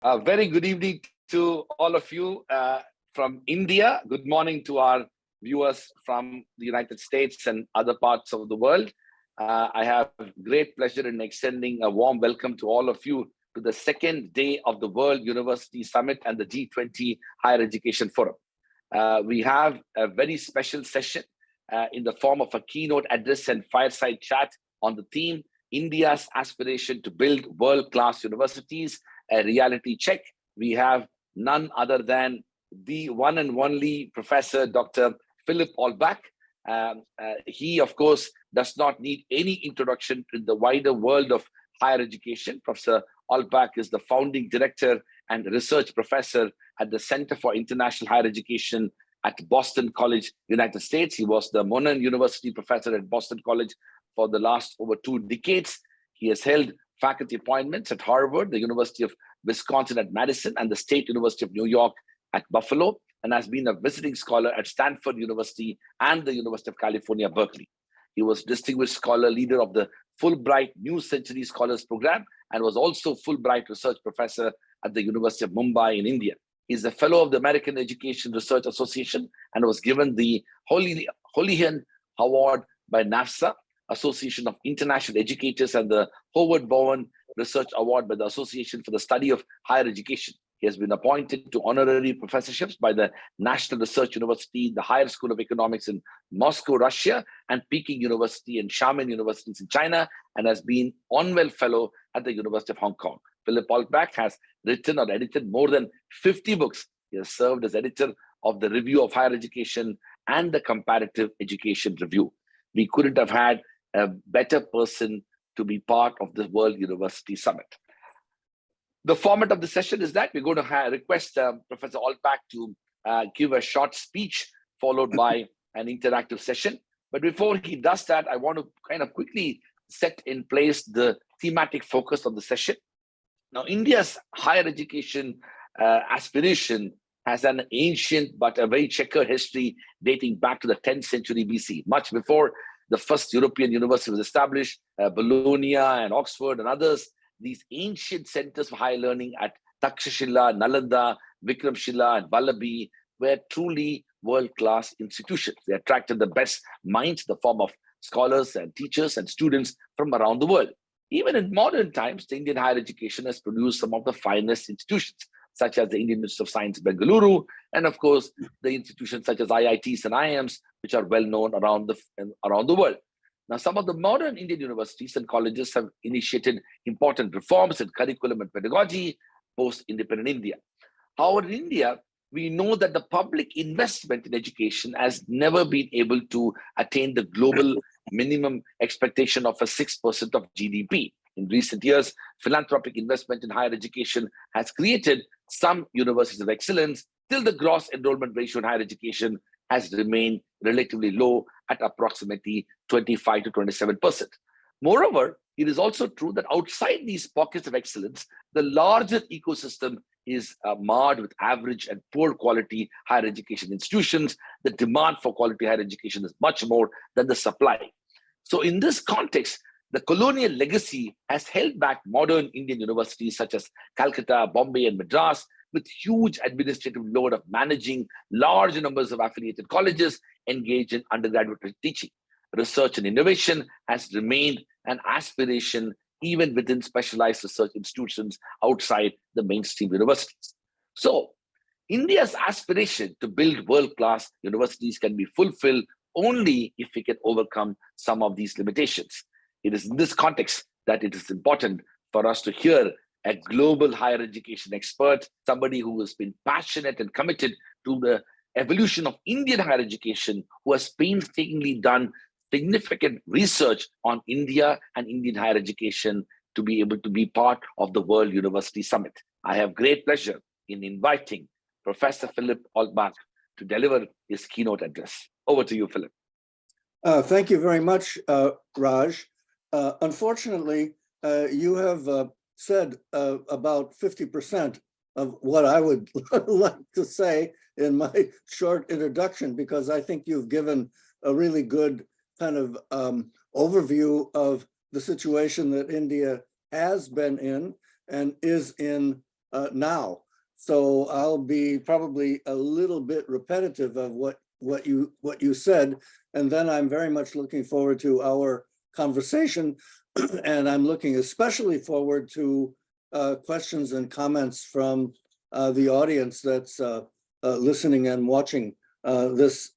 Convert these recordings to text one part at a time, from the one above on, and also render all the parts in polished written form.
Very good evening to all of you from India. Good morning to our viewers from the United States and other parts of the world. I have great pleasure in extending a warm welcome to all of you to the second day of the World University Summit and the G20 Higher Education Forum. We have a very special session in the form of a keynote address and fireside chat on the theme, India's aspiration to build world-class universities, a reality check. We have none other than the one and only Professor Dr. Philip Altbach. He, of course, does not need any introduction in the wider world of higher education. Professor Altbach is the founding director and research professor at the Center for International Higher Education at Boston College, United States. He was the Monon University professor at Boston College for the last over 2 decades. He has held faculty appointments at Harvard, the University of Wisconsin at Madison, and the State University of New York at Buffalo, and has been a visiting scholar at Stanford University and the University of California, Berkeley. He was distinguished scholar leader of the Fulbright New Century Scholars Program and was also Fulbright Research Professor at the University of Mumbai in India. He's a fellow of the American Education Research Association and was given the Holihan Award by NAFSA, Association of International Educators, and the Howard Bowen Research Award by the Association for the Study of Higher Education. He has been appointed to honorary professorships by the National Research University, the Higher School of Economics in Moscow, Russia, and Peking University and Xiamen Universities in China, and has been Onwell Fellow at the University of Hong Kong. Philip Altbach has written or edited more than 50 books. He has served as editor of the Review of Higher Education and the Comparative Education Review. We couldn't have had a better person to be part of the World University Summit. The format of the session is that we're going to request Professor Altbach to give a short speech followed by an interactive session. But before he does that, I want to kind of quickly set in place the thematic focus of the session. Now, India's higher education aspiration has an ancient but a very checkered history dating back to the 10th century BC, much before the first European university was established, Bologna and Oxford and others. These ancient centers for higher learning at Takshashila, Nalanda, Vikramshila, and Vallabhi were truly world-class institutions. They attracted the best minds in the form of scholars and teachers and students from around the world. Even in modern times, the Indian higher education has produced some of the finest institutions, such as the Indian Institute of Science, Bengaluru, and of course, the institutions such as IITs and IIMs, which are well known around the world. Now, some of the modern Indian universities and colleges have initiated important reforms in curriculum and pedagogy post-independent India. However, in India, we know that the public investment in education has never been able to attain the global minimum expectation of a 6% of GDP. In recent years, philanthropic investment in higher education has created some universities of excellence, till the gross enrollment ratio in higher education has remained relatively low at approximately 25 to 27%. Moreover, it is also true that outside these pockets of excellence, the larger ecosystem is marred with average and poor quality higher education institutions. The demand for quality higher education is much more than the supply. So in this context, the colonial legacy has held back modern Indian universities such as Calcutta, Bombay, and Madras, with huge administrative load of managing large numbers of affiliated colleges engaged in undergraduate teaching. Research and innovation has remained an aspiration even within specialized research institutions outside the mainstream universities. So, India's aspiration to build world-class universities can be fulfilled only if we can overcome some of these limitations. It is in this context that it is important for us to hear a global higher education expert, somebody who has been passionate and committed to the evolution of Indian higher education, who has painstakingly done significant research on India and Indian higher education to be able to be part of the World University Summit. I have great pleasure in inviting Professor Philip Altbach to deliver his keynote address. Over to you, Philip. Thank you very much, Raj. Unfortunately, you have said about 50% of what I would like to say in my short introduction, because I think you've given a really good kind of overview of the situation that India has been in and is in now. So I'll be probably a little bit repetitive of what you said, and then I'm very much looking forward to our conversation, and I'm looking especially forward to questions and comments from the audience that's listening and watching this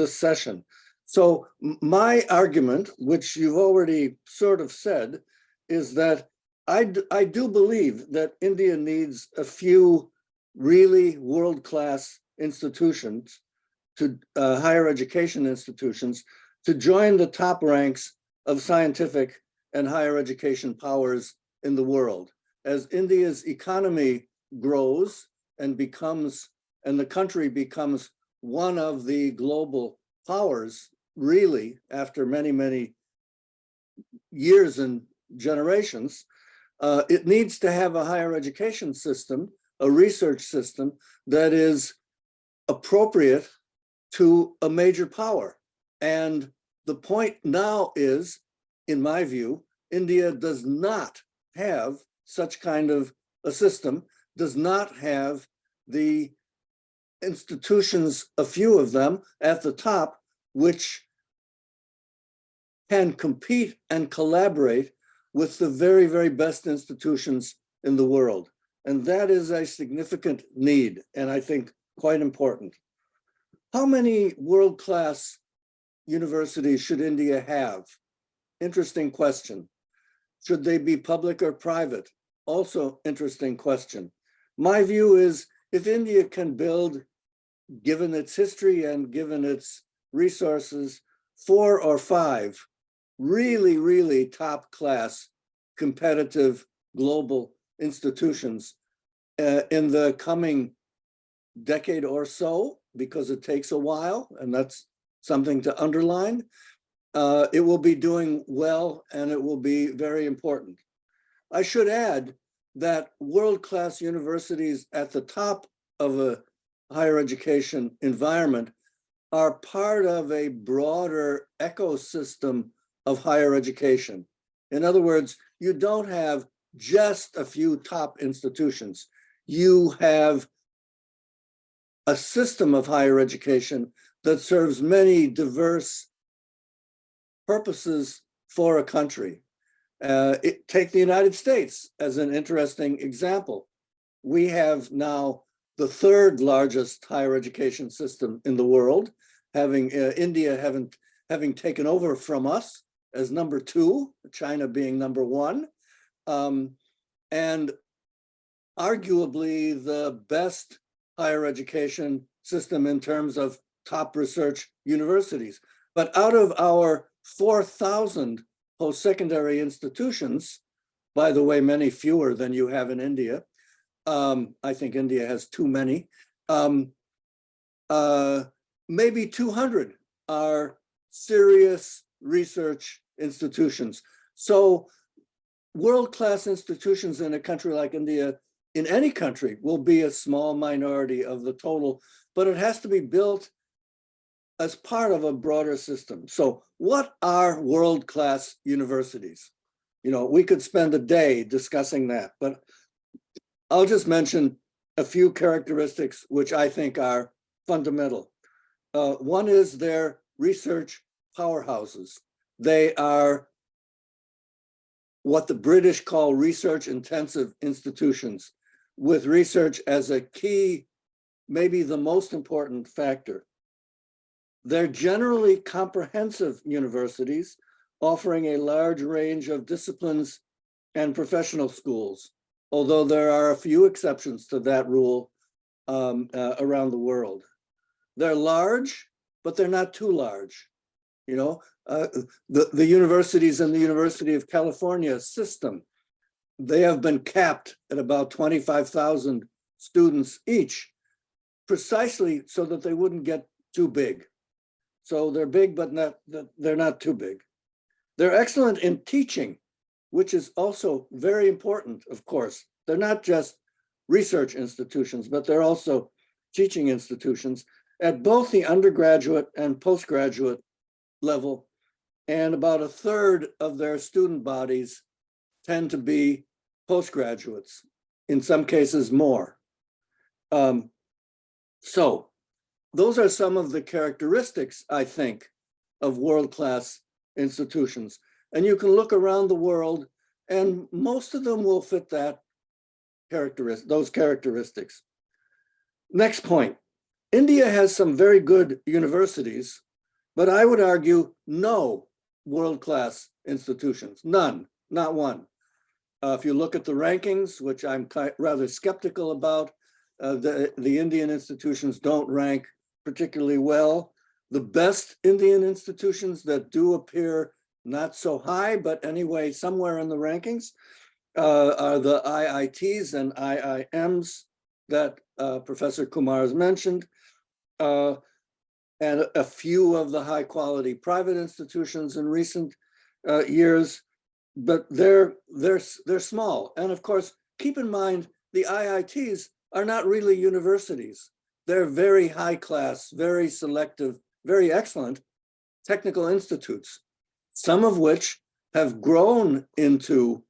session. So my argument, which you've already sort of said, is that I do believe that India needs a few really world-class institutions, to higher education institutions, to join the top ranks of scientific and higher education powers in the world. As India's economy grows and the country becomes one of the global powers, really, after many, many years and generations, it needs to have a higher education system, a research system that is appropriate to a major power. And the point now is, in my view, India does not have such kind of a system, does not have the institutions, a few of them at the top, which can compete and collaborate with the very, very best institutions in the world. And that is a significant need, and I think quite important. How many world-class universities should India have? Interesting question. Should they be public or private? Also interesting question. My view is, if India can build, given its history and given its resources, 4 or 5 really, really top-class competitive global institutions in the coming decade or so, because it takes a while, and that's something to underline, it will be doing well, and it will be very important. I should add that world-class universities at the top of a higher education environment are part of a broader ecosystem of higher education. In other words, you don't have just a few top institutions. You have a system of higher education that serves many diverse purposes for a country. Take the United States as an interesting example. We have now the 3rd largest higher education system in the world, having India having taken over from us as number 2, China being number 1, and arguably the best higher education system in terms of top research universities. But out of our 4,000 post-secondary institutions, by the way, many fewer than you have in India, I think India has too many, maybe 200 are serious research institutions. So world-class institutions in a country like India, in any country, will be a small minority of the total, but it has to be built as part of a broader system. So what are world-class universities? You know, we could spend a day discussing that, but I'll just mention a few characteristics which I think are fundamental. One is their research powerhouses. They are what the British call research-intensive institutions, with research as a key, maybe the most important factor. They're generally comprehensive universities, offering a large range of disciplines and professional schools, although there are a few exceptions to that rule around the world. They're large, but they're not too large. You know, the universities in the University of California system, they have been capped at about 25,000 students each, precisely so that they wouldn't get too big. So they're big, but they're not too big. They're excellent in teaching, which is also very important, of course. They're not just research institutions, but they're also teaching institutions at both the undergraduate and postgraduate level. And about 1/3 of their student bodies tend to be postgraduates in some cases more. So those are some of the characteristics, I think, of world-class institutions. And you can look around the world and most of them will fit those characteristics. Next point, India has some very good universities, but I would argue no world-class institutions, none, not one. If you look at the rankings, which I'm rather skeptical about, the Indian institutions don't rank particularly well. The best Indian institutions that do appear not so high, but anyway, somewhere in the rankings, are the IITs and IIMs that Professor Kumar has mentioned, and a few of the high quality private institutions in recent years, but they're small. And of course, keep in mind, the IITs are not really universities. They're very high class, very selective, very excellent technical institutes, some of which have grown into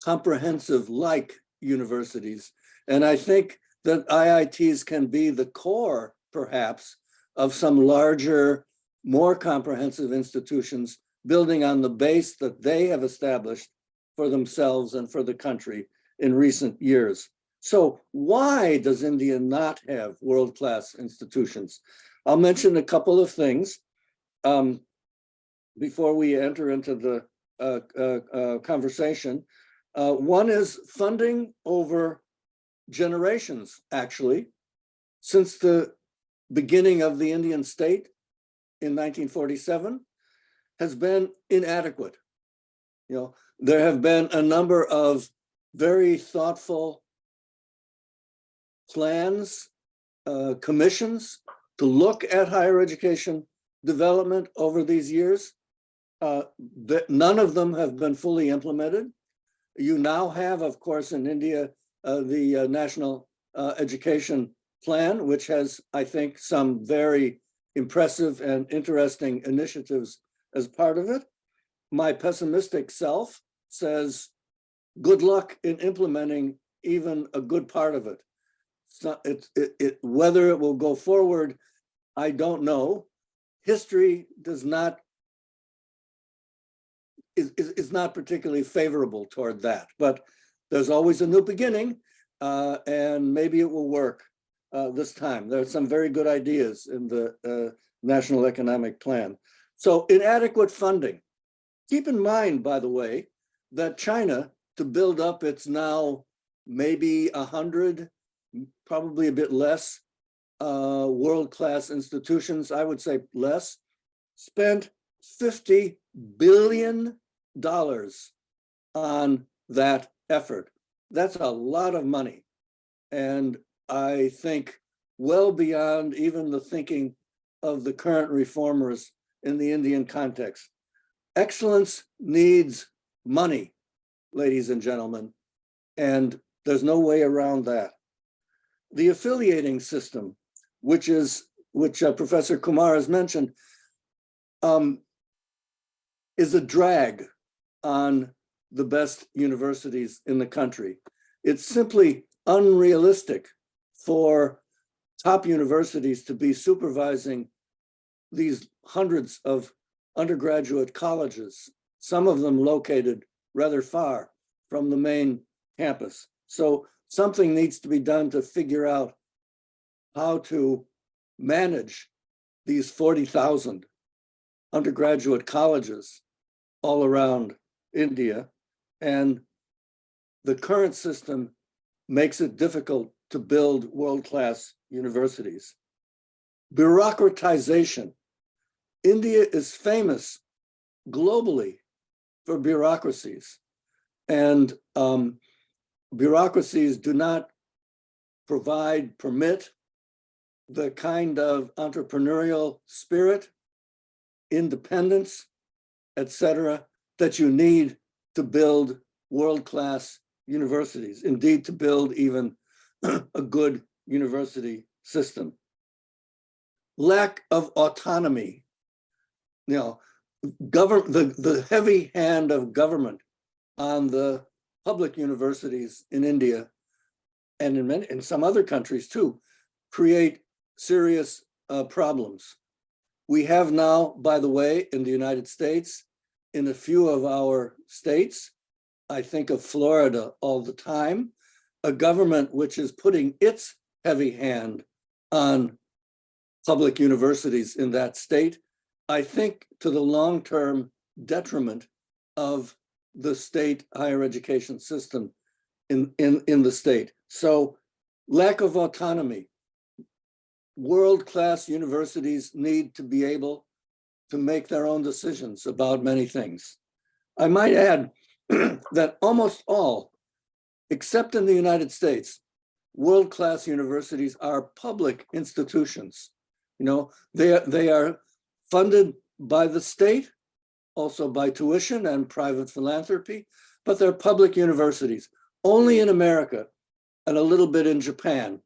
comprehensive like universities. And I think that IITs can be the core, perhaps, of some larger, more comprehensive institutions building on the base that they have established for themselves and for the country in recent years. So why does India not have world-class institutions? I'll mention a couple of things before we enter into the conversation. One is funding over generations, actually. Since the beginning of the Indian state in 1947 has been inadequate. There have been a number of very thoughtful plans, commissions to look at higher education development over these years. None of them have been fully implemented. You now have, of course, in India, the National Education Plan, which has, I think, some very impressive and interesting initiatives as part of it. My pessimistic self says, good luck in implementing even a good part of it. So whether it will go forward, I don't know. History is not particularly favorable toward that, but there's always a new beginning, and maybe it will work this time. There are some very good ideas in the National Economic Plan. So inadequate funding. Keep in mind, by the way, that China, to build up its now maybe 100, probably a bit less, world-class institutions, I would say less, spent $50 billion on that effort. That's a lot of money. And I think well beyond even the thinking of the current reformers in the Indian context. Excellence needs money, ladies and gentlemen, and there's no way around that. The affiliating system, which Professor Kumar has mentioned, is a drag on the best universities in the country. It's simply unrealistic for top universities to be supervising these hundreds of undergraduate colleges, some of them located rather far from the main campus. So something needs to be done to figure out how to manage these 40,000 undergraduate colleges all around India. And the current system makes it difficult to build world-class universities. Bureaucratization. India is famous globally for bureaucracies, and bureaucracies do not permit the kind of entrepreneurial spirit, independence, etc., that you need to build world-class universities, indeed to build even a good university system. Lack of autonomy. The heavy hand of government on the public universities in India and in some other countries too, create serious problems. We have now, by the way, in the United States, in a few of our states, I think of Florida all the time, a government which is putting its heavy hand on public universities in that state, I think to the long-term detriment of the state higher education system in the state. So lack of autonomy. World-class universities need to be able to make their own decisions about many things. I might add that almost all, except in the United States, world-class universities are public institutions. You know, they are funded by the state, also by tuition and private philanthropy, but they're public universities. Only in America and a little bit in Japan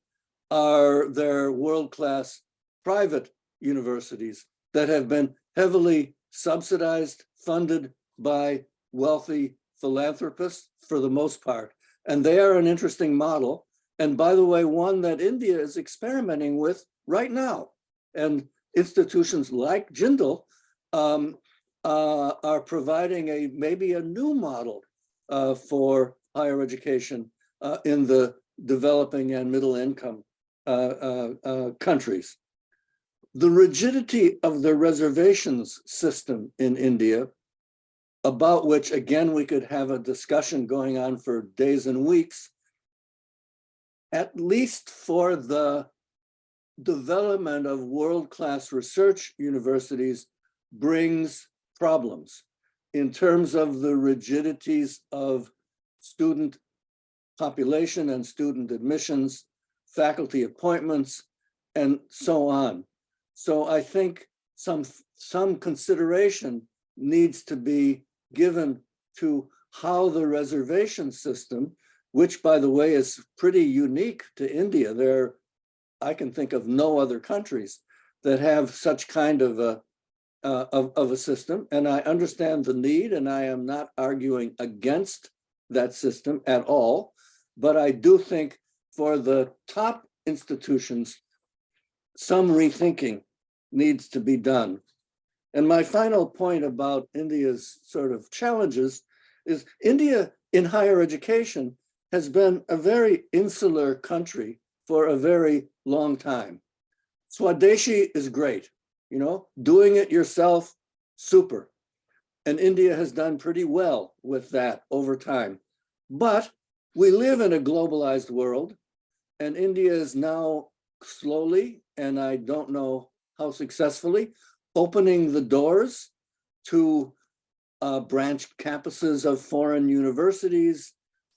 are there world-class private universities that have been heavily subsidized, funded by wealthy philanthropists for the most part. And they are an interesting model. And by the way, one that India is experimenting with right now. And institutions like Jindal are providing maybe a new model for higher education in the developing and middle income countries. The rigidity of the reservations system in India, about which again we could have a discussion going on for days and weeks, at least for the development of world-class research universities, brings problems in terms of the rigidities of student population and student admissions, faculty appointments, and so on. So I think some consideration needs to be given to how the reservation system, which by the way is pretty unique to India. I can think of no other countries that have such kind of a system, and I understand the need, and I am not arguing against that system at all, but I do think for the top institutions, some rethinking needs to be done. And my final point about India's sort of challenges is India in higher education has been a very insular country for a very long time. Swadeshi is great, you know, doing it yourself, super. And India has done pretty well with that over time. But we live in a globalized world, and India is now slowly, and I don't know how successfully, opening the doors to branch campuses of foreign universities,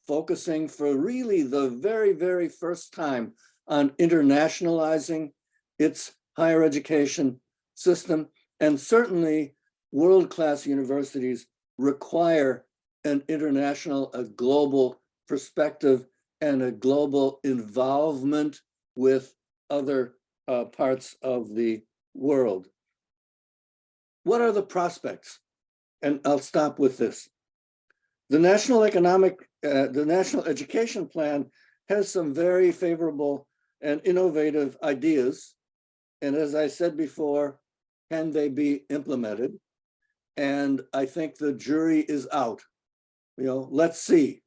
focusing for really the very, very first time on internationalizing its higher education system. And certainly world-class universities require an international, a global perspective and a global involvement with other parts of the world. What are the prospects? And I'll stop with this. The National Education Plan has some very favorable and innovative ideas. And as I said before, can they be implemented? And I think the jury is out. You know, let's see.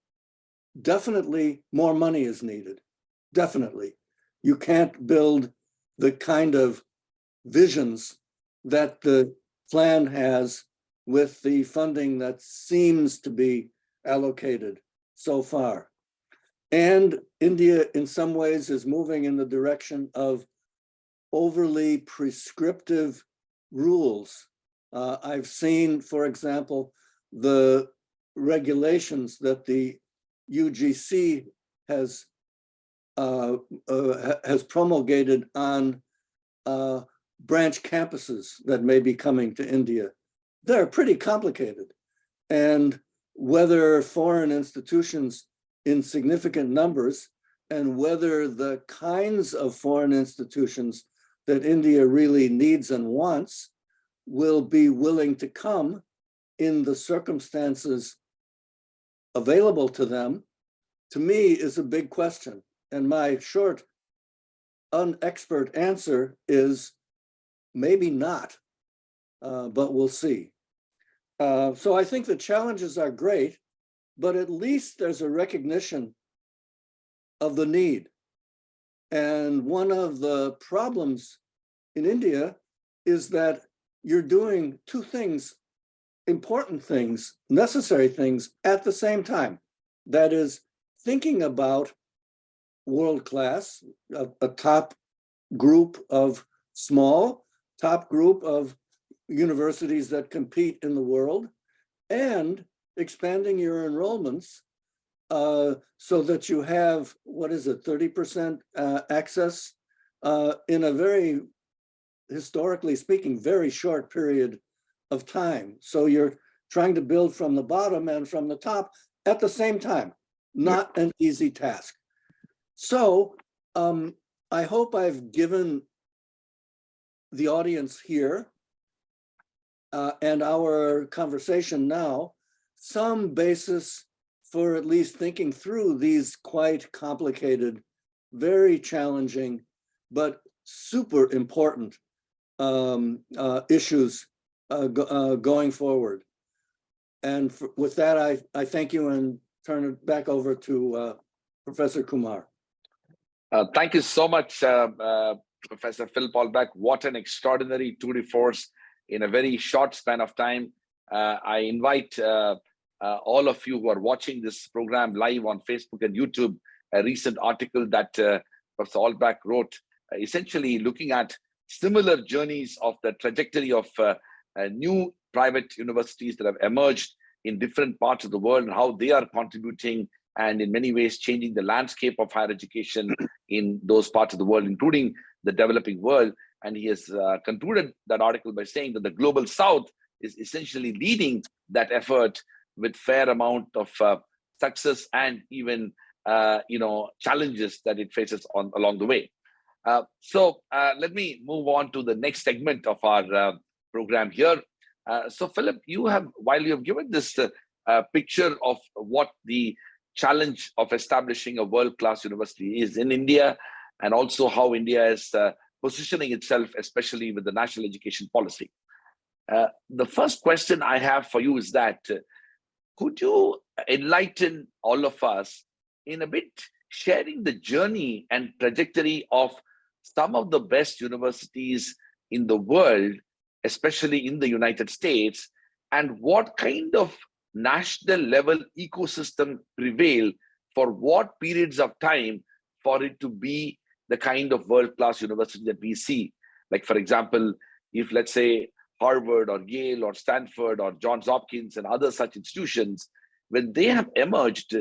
Definitely more money is needed. Definitely. You can't build the kind of visions that the plan has with the funding that seems to be allocated so far. And India, in some ways, is moving in the direction of overly prescriptive rules. I've seen, for example, the regulations that the UGC has promulgated on branch campuses that may be coming to India. They're pretty complicated. And whether foreign institutions in significant numbers and whether the kinds of foreign institutions that India really needs and wants will be willing to come in the circumstances available to them, to me, is a big question. And my short, unexpert answer is maybe not, but we'll see. So I think the challenges are great, but at least there's a recognition of the need. And one of the problems in India is that you're doing two things, important things, necessary things at the same time. That is thinking about world-class, a top group of top group of universities that compete in the world, and expanding your enrollments so that you have, 30% access in a very, historically speaking, very short period of time. So you're trying to build from the bottom and from the top at the same time, not an easy task. So I hope I've given the audience here and our conversation now some basis for at least thinking through these quite complicated, very challenging, but super important issues going forward. And with that, I thank you and turn it back over to Professor Kumar. Thank you so much, Professor Philip Altbach. What an extraordinary tour de force in a very short span of time. I invite all of you who are watching this program live on Facebook and YouTube, a recent article that Professor Altbach wrote, essentially looking at similar journeys of the trajectory of new private universities that have emerged in different parts of the world and how they are contributing and in many ways changing the landscape of higher education in those parts of the world, including the developing world. And he has concluded that article by saying that the Global South is essentially leading that effort with fair amount of success and even challenges that it faces along the way. So let me move on to the next segment of our program here. So Philip, while you have given this picture of what the challenge of establishing a world-class university is in India, and also how India is positioning itself, especially with the national education policy. The first question I have for you is that, could you enlighten all of us in a bit, sharing the journey and trajectory of some of the best universities in the world, especially in the United States, and what kind of national level ecosystem prevail for what periods of time for it to be the kind of world-class university that we see? Like, for example, if let's say Harvard or Yale or Stanford or Johns Hopkins and other such institutions, when they have emerged,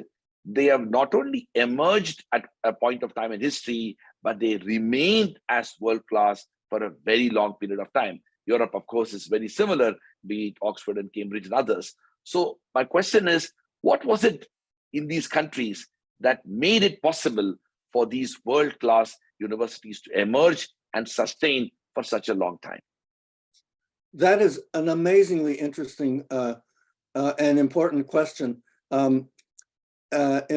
they have not only emerged at a point of time in history, but they remained as world-class for a very long period of time. Europe, of course, is very similar, be it Oxford and Cambridge and others. So my question is, what was it in these countries that made it possible for these world-class universities to emerge and sustain for such a long time? That is an amazingly interesting and important question. In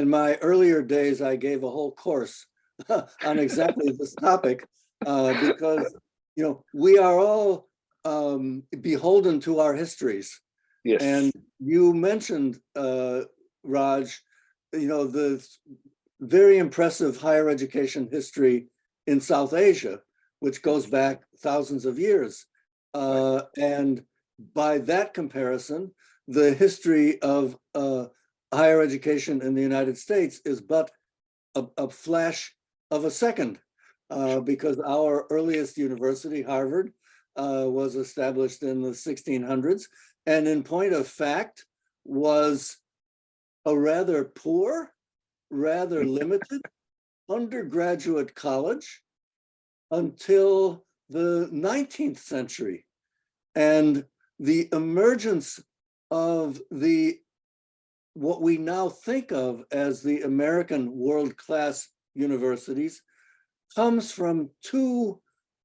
my earlier days, I gave a whole course on exactly this topic because we are all beholden to our histories. Yes. And you mentioned, Raj, the very impressive higher education history in South Asia, which goes back thousands of years. And by that comparison, the history of higher education in the United States is but a flash of a second, because our earliest university, Harvard, was established in the 1600s, and in point of fact, was a rather poor, rather limited undergraduate college until the 19th century. And the emergence of what we now think of as the American world-class universities comes from two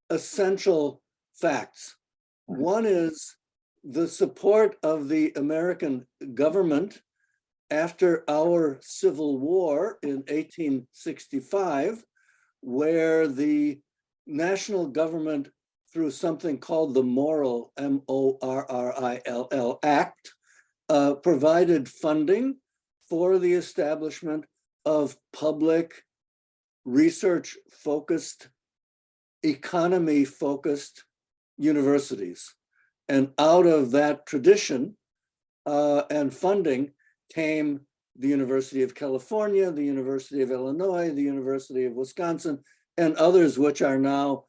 essential facts. One is the support of the American government after our Civil War in 1865, where the national government, through something called the Morrill, M-O-R-R-I-L-L Act, provided funding for the establishment of public, research-focused, economy-focused universities. And out of that tradition and funding came the University of California, the University of Illinois, the University of Wisconsin, and others which are now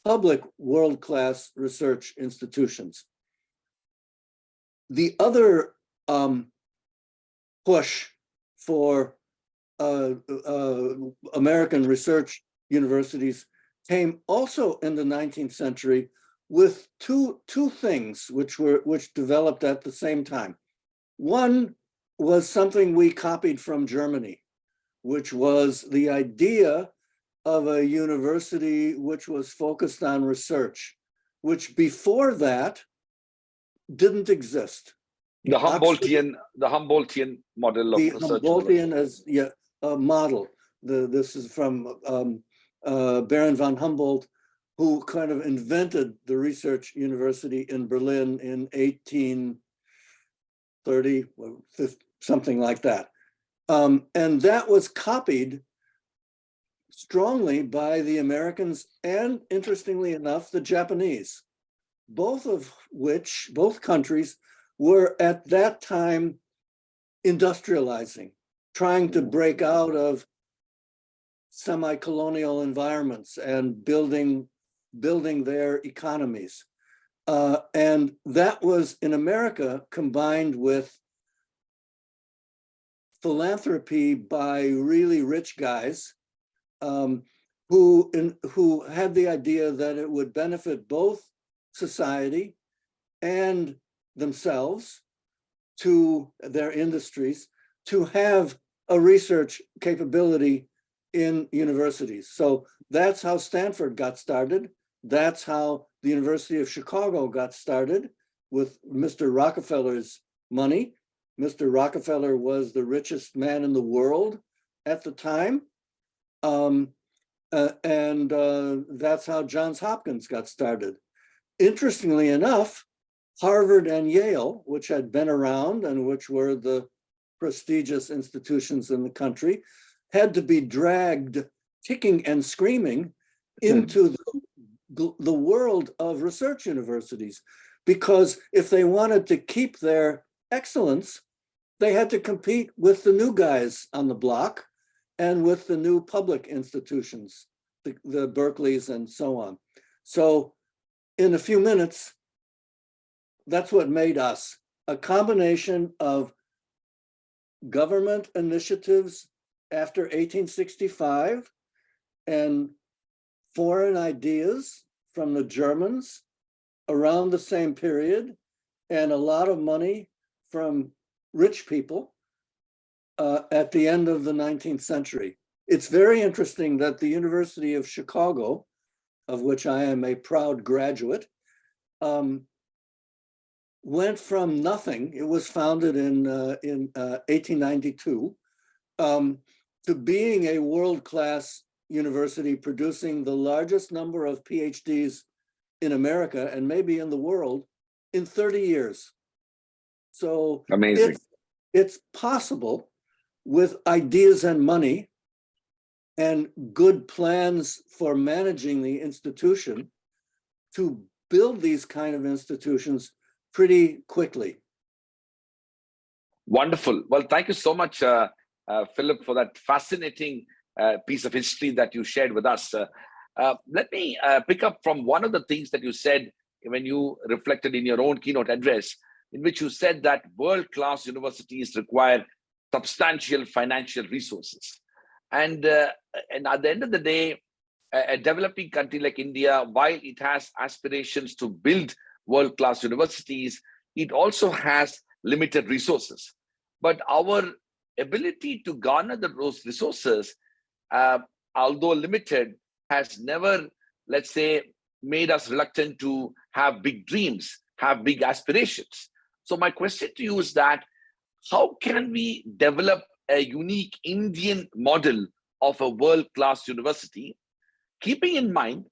public world-class research institutions. The other push for American research universities came also in the 19th century with two things which developed at the same time. One was something we copied from Germany, which was the idea of a university which was focused on research, which before that didn't exist. The Humboldtian model of the research. Humboldtian as model. This is from Baron von Humboldt, who kind of invented the research university in Berlin in 1830, something like that. And that was copied strongly by the Americans and, interestingly enough, the Japanese, both countries were at that time industrializing, trying to break out of semi-colonial environments and building their economies. And that was in America combined with philanthropy by really rich guys who had the idea that it would benefit both society and themselves, to their industries, to have a research capability in universities. So that's how Stanford got started. That's how the University of Chicago got started, with Mr. Rockefeller's money. Mr. Rockefeller was the richest man in the world at the time. That's how Johns Hopkins got started. Interestingly enough, Harvard and Yale, which had been around and which were the prestigious institutions in the country, had to be dragged kicking and screaming into the world of research universities, because if they wanted to keep their excellence, they had to compete with the new guys on the block and with the new public institutions, the Berkeleys and so on. So in a few minutes, that's what made us a combination of government initiatives after 1865 and foreign ideas from the Germans around the same period, and a lot of money from rich people at the end of the 19th century. It's very interesting that the University of Chicago, of which I am a proud graduate, went from nothing. It was founded in 1892 to being a world-class university, producing the largest number of PhDs in America and maybe in the world in 30 years. So amazing. It's possible with ideas and money and good plans for managing the institution to build these kind of institutions pretty quickly. Wonderful. Well, thank you so much, Philip, for that fascinating piece of history that you shared with us. Let me pick up from one of the things that you said when you reflected in your own keynote address, in which you said that world-class universities require substantial financial resources. And at the end of the day, a developing country like India, while it has aspirations to build world-class universities, it also has limited resources. But our ability to garner those resources, although limited, has never, let's say, made us reluctant to have big dreams, have big aspirations. So my question to you is that, how can we develop a unique Indian model of a world-class university, keeping in mind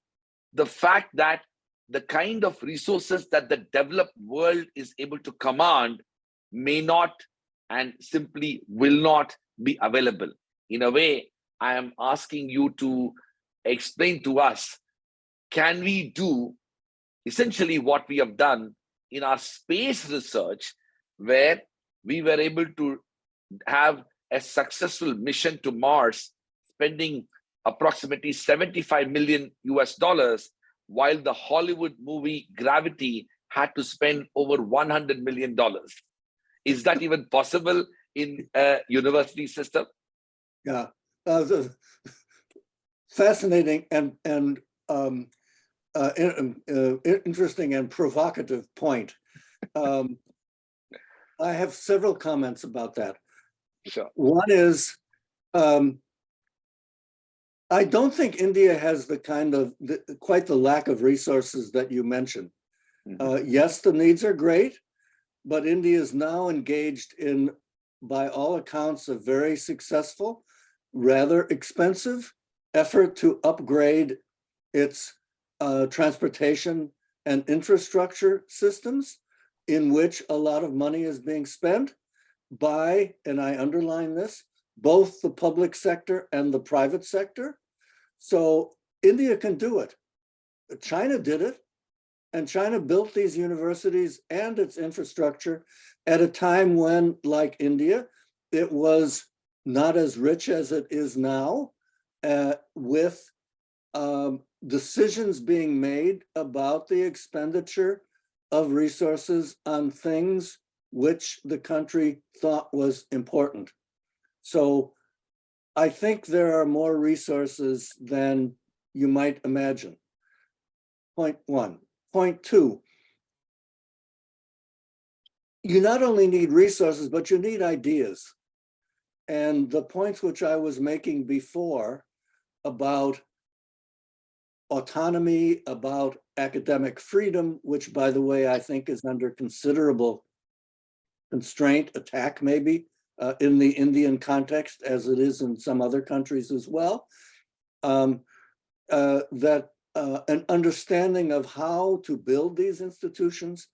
the fact that the kind of resources that the developed world is able to command may not and simply will not be available. In a way, I am asking you to explain to us, can we do essentially what we have done in our space research, where we were able to have a successful mission to Mars, spending approximately 75 million US dollars, while the Hollywood movie Gravity had to spend over $100 million. Is that even possible in a university system? Yeah, fascinating and interesting and provocative point. I have several comments about that. Sure. One is, I don't think India has the kind of, quite the lack of resources that you mentioned. Yes, the needs are great, but India is now engaged in, by all accounts, a very successful, rather expensive effort to upgrade its transportation and infrastructure systems, in which a lot of money is being spent by, and I underline this, both the public sector and the private sector. So India can do it. China did it, and China built these universities and its infrastructure at a time when, like India, it was not as rich as it is now, with decisions being made about the expenditure of resources on things which the country thought was important. So I think there are more resources than you might imagine. Point one. Point two, you not only need resources, but you need ideas. And the points which I was making before about autonomy, about academic freedom, which, by the way, I think is under considerable constraint, attack maybe, in the Indian context, as it is in some other countries as well, that an understanding of how to build these institutions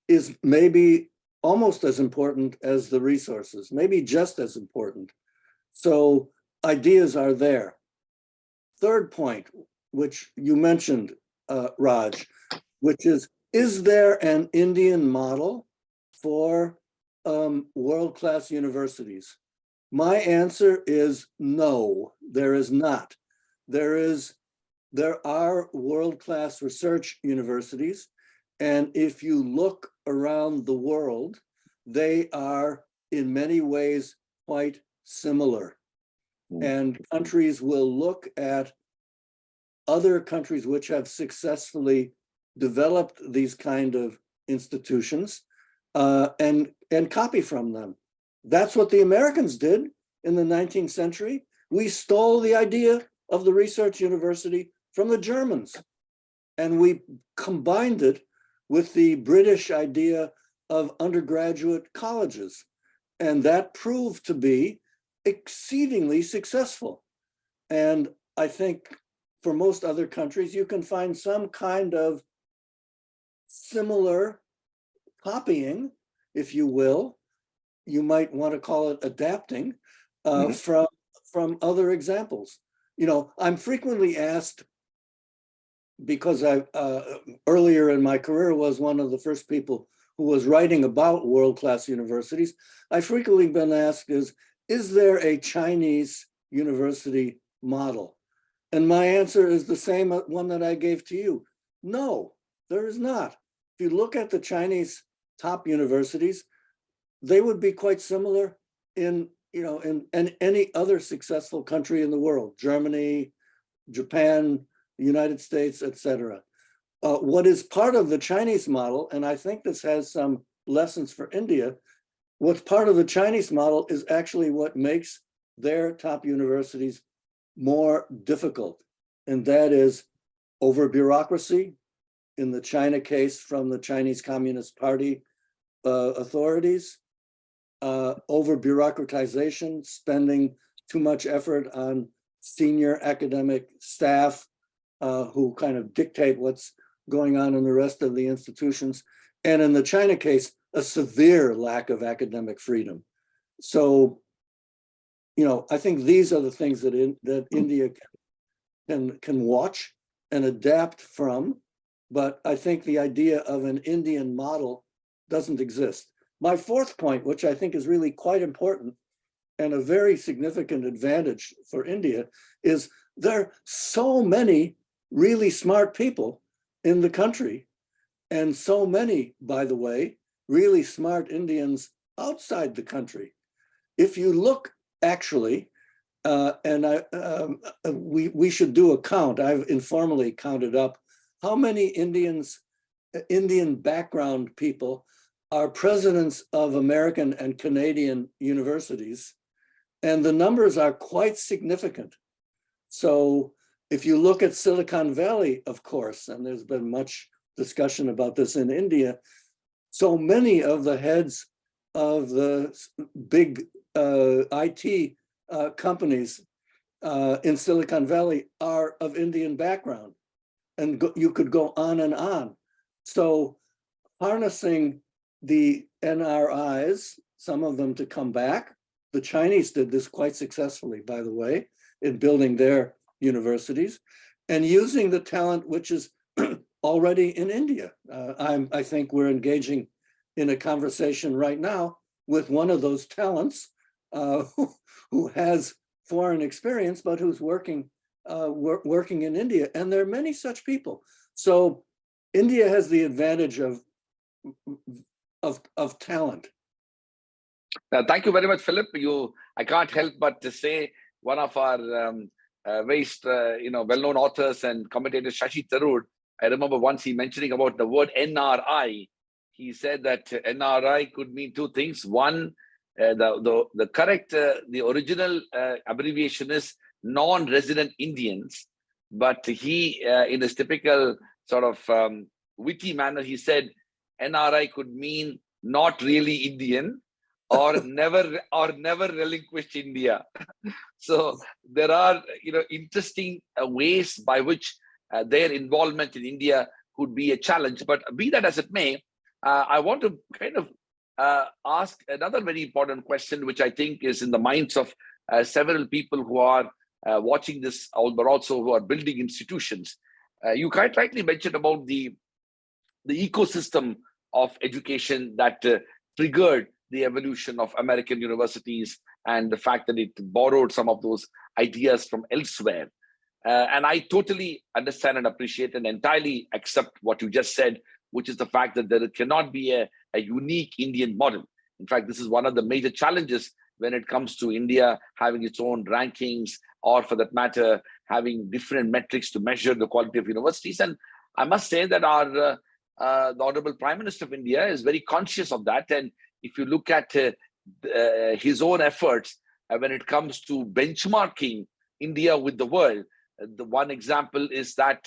is maybe almost as important as the resources, maybe just as important. So ideas are there. Third point, which you mentioned, Raj, which is there an Indian model for world-class universities? My answer is no, there is not. There are world-class research universities, and if you look around the world, they are in many ways quite similar. And countries will look at other countries which have successfully developed these kind of institutions and copy from them. That's what the Americans did in the 19th century. We stole the idea of the research university from the Germans, and we combined it with the British idea of undergraduate colleges. And that proved to be exceedingly successful. And I think for most other countries, you can find some kind of similar copying, if you will. You might want to call it adapting from other examples. You know, I'm frequently asked, because I earlier in my career was one of the first people who was writing about world-class universities, I frequently been asked is there a Chinese university model? And my answer is the same one that I gave to you. No, there is not. If you look at the Chinese top universities, they would be quite similar in any other successful country in the world, Germany, Japan, the United States, etc. What is part of the Chinese model, and I think this has some lessons for India, what's part of the Chinese model is actually what makes their top universities more difficult. And that is over bureaucracy, in the China case from the Chinese Communist Party authorities, over bureaucratization, spending too much effort on senior academic staff who kind of dictate what's going on in the rest of the institutions. And in the China case, a severe lack of academic freedom. So, I think these are the things that India can watch and adapt from. But I think the idea of an Indian model doesn't exist. My fourth point, which I think is really quite important and a very significant advantage for India, is there are so many really smart people in the country, and so many, by the way, really smart Indians outside the country. If you look actually, we should do a count. I've informally counted up how many Indian background people are presidents of American and Canadian universities, and the numbers are quite significant. So if you look at Silicon Valley, of course, and there's been much discussion about this in India, so many of the heads of the big IT companies in Silicon Valley are of Indian background, and you could go on and on. So harnessing the NRIs, some of them to come back. The Chinese did this quite successfully, by the way, in building their universities, and using the talent which is already in India. I think we're engaging in a conversation right now with one of those talents who has foreign experience, but who's working in India. And there are many such people. So India has the advantage of talent. Thank you very much, Philip. I can't help but to say one of our very well-known authors and commentators, Shashi Tharoor, I remember once he mentioning about the word NRI. He said that NRI could mean two things. One, the correct, the original abbreviation is non-resident Indians, but he, in his typical sort of witty manner, he said NRI could mean not really Indian, or never relinquished India. So there are interesting ways by which their involvement in India could be a challenge. But be that as it may, I want to kind of ask another very important question, which I think is in the minds of several people who are watching this, but also who are building institutions. You quite rightly mentioned about the ecosystem of education that triggered the evolution of American universities and the fact that it borrowed some of those ideas from elsewhere. And I totally understand and appreciate and entirely accept what you just said, which is the fact that there cannot be a unique Indian model. In fact, this is one of the major challenges when it comes to India having its own rankings, or for that matter, having different metrics to measure the quality of universities. And I must say that the Honorable Prime Minister of India is very conscious of that. And if you look at his own efforts when it comes to benchmarking India with the world, the one example is that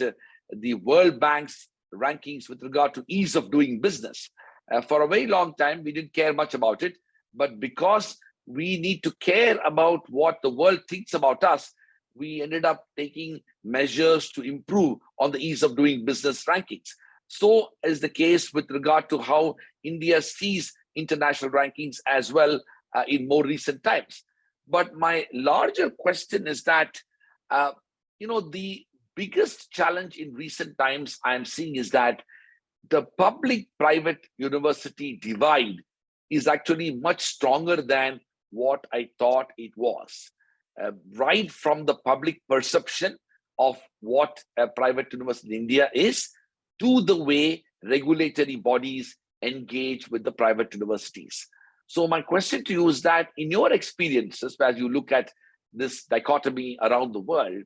the World Bank's rankings with regard to ease of doing business. For a very long time, we didn't care much about it. But because we need to care about what the world thinks about us, we ended up taking measures to improve on the ease of doing business rankings. So is the case with regard to how India sees international rankings as well in more recent times. But my larger question is that, the biggest challenge in recent times I'm seeing is that the public-private university divide is actually much stronger than what I thought it was. Right from the public perception of what a private university in India is, to the way regulatory bodies engage with the private universities. So my question to you is that in your experiences, as you look at this dichotomy around the world,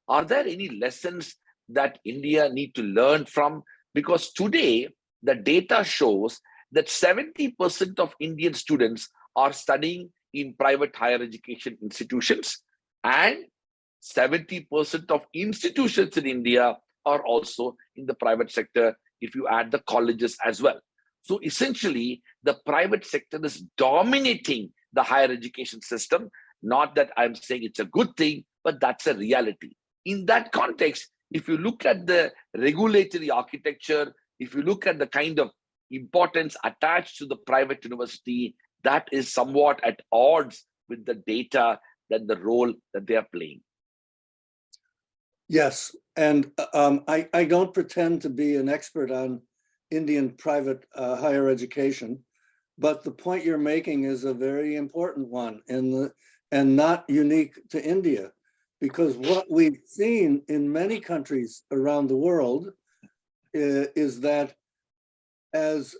are there any lessons that India need to learn from? Because today, the data shows that 70% of Indian students are studying in private higher education institutions, and 70% of institutions in India are also in the private sector, if you add the colleges as well. So essentially, the private sector is dominating the higher education system. Not that I'm saying it's a good thing, but that's a reality. In that context, if you look at the regulatory architecture, if you look at the kind of importance attached to the private university, that is somewhat at odds with the data, that the role that they are playing. Yes, and I don't pretend to be an expert on Indian private higher education, but the point you're making is a very important one, and not unique to India, because what we've seen in many countries around the world is that as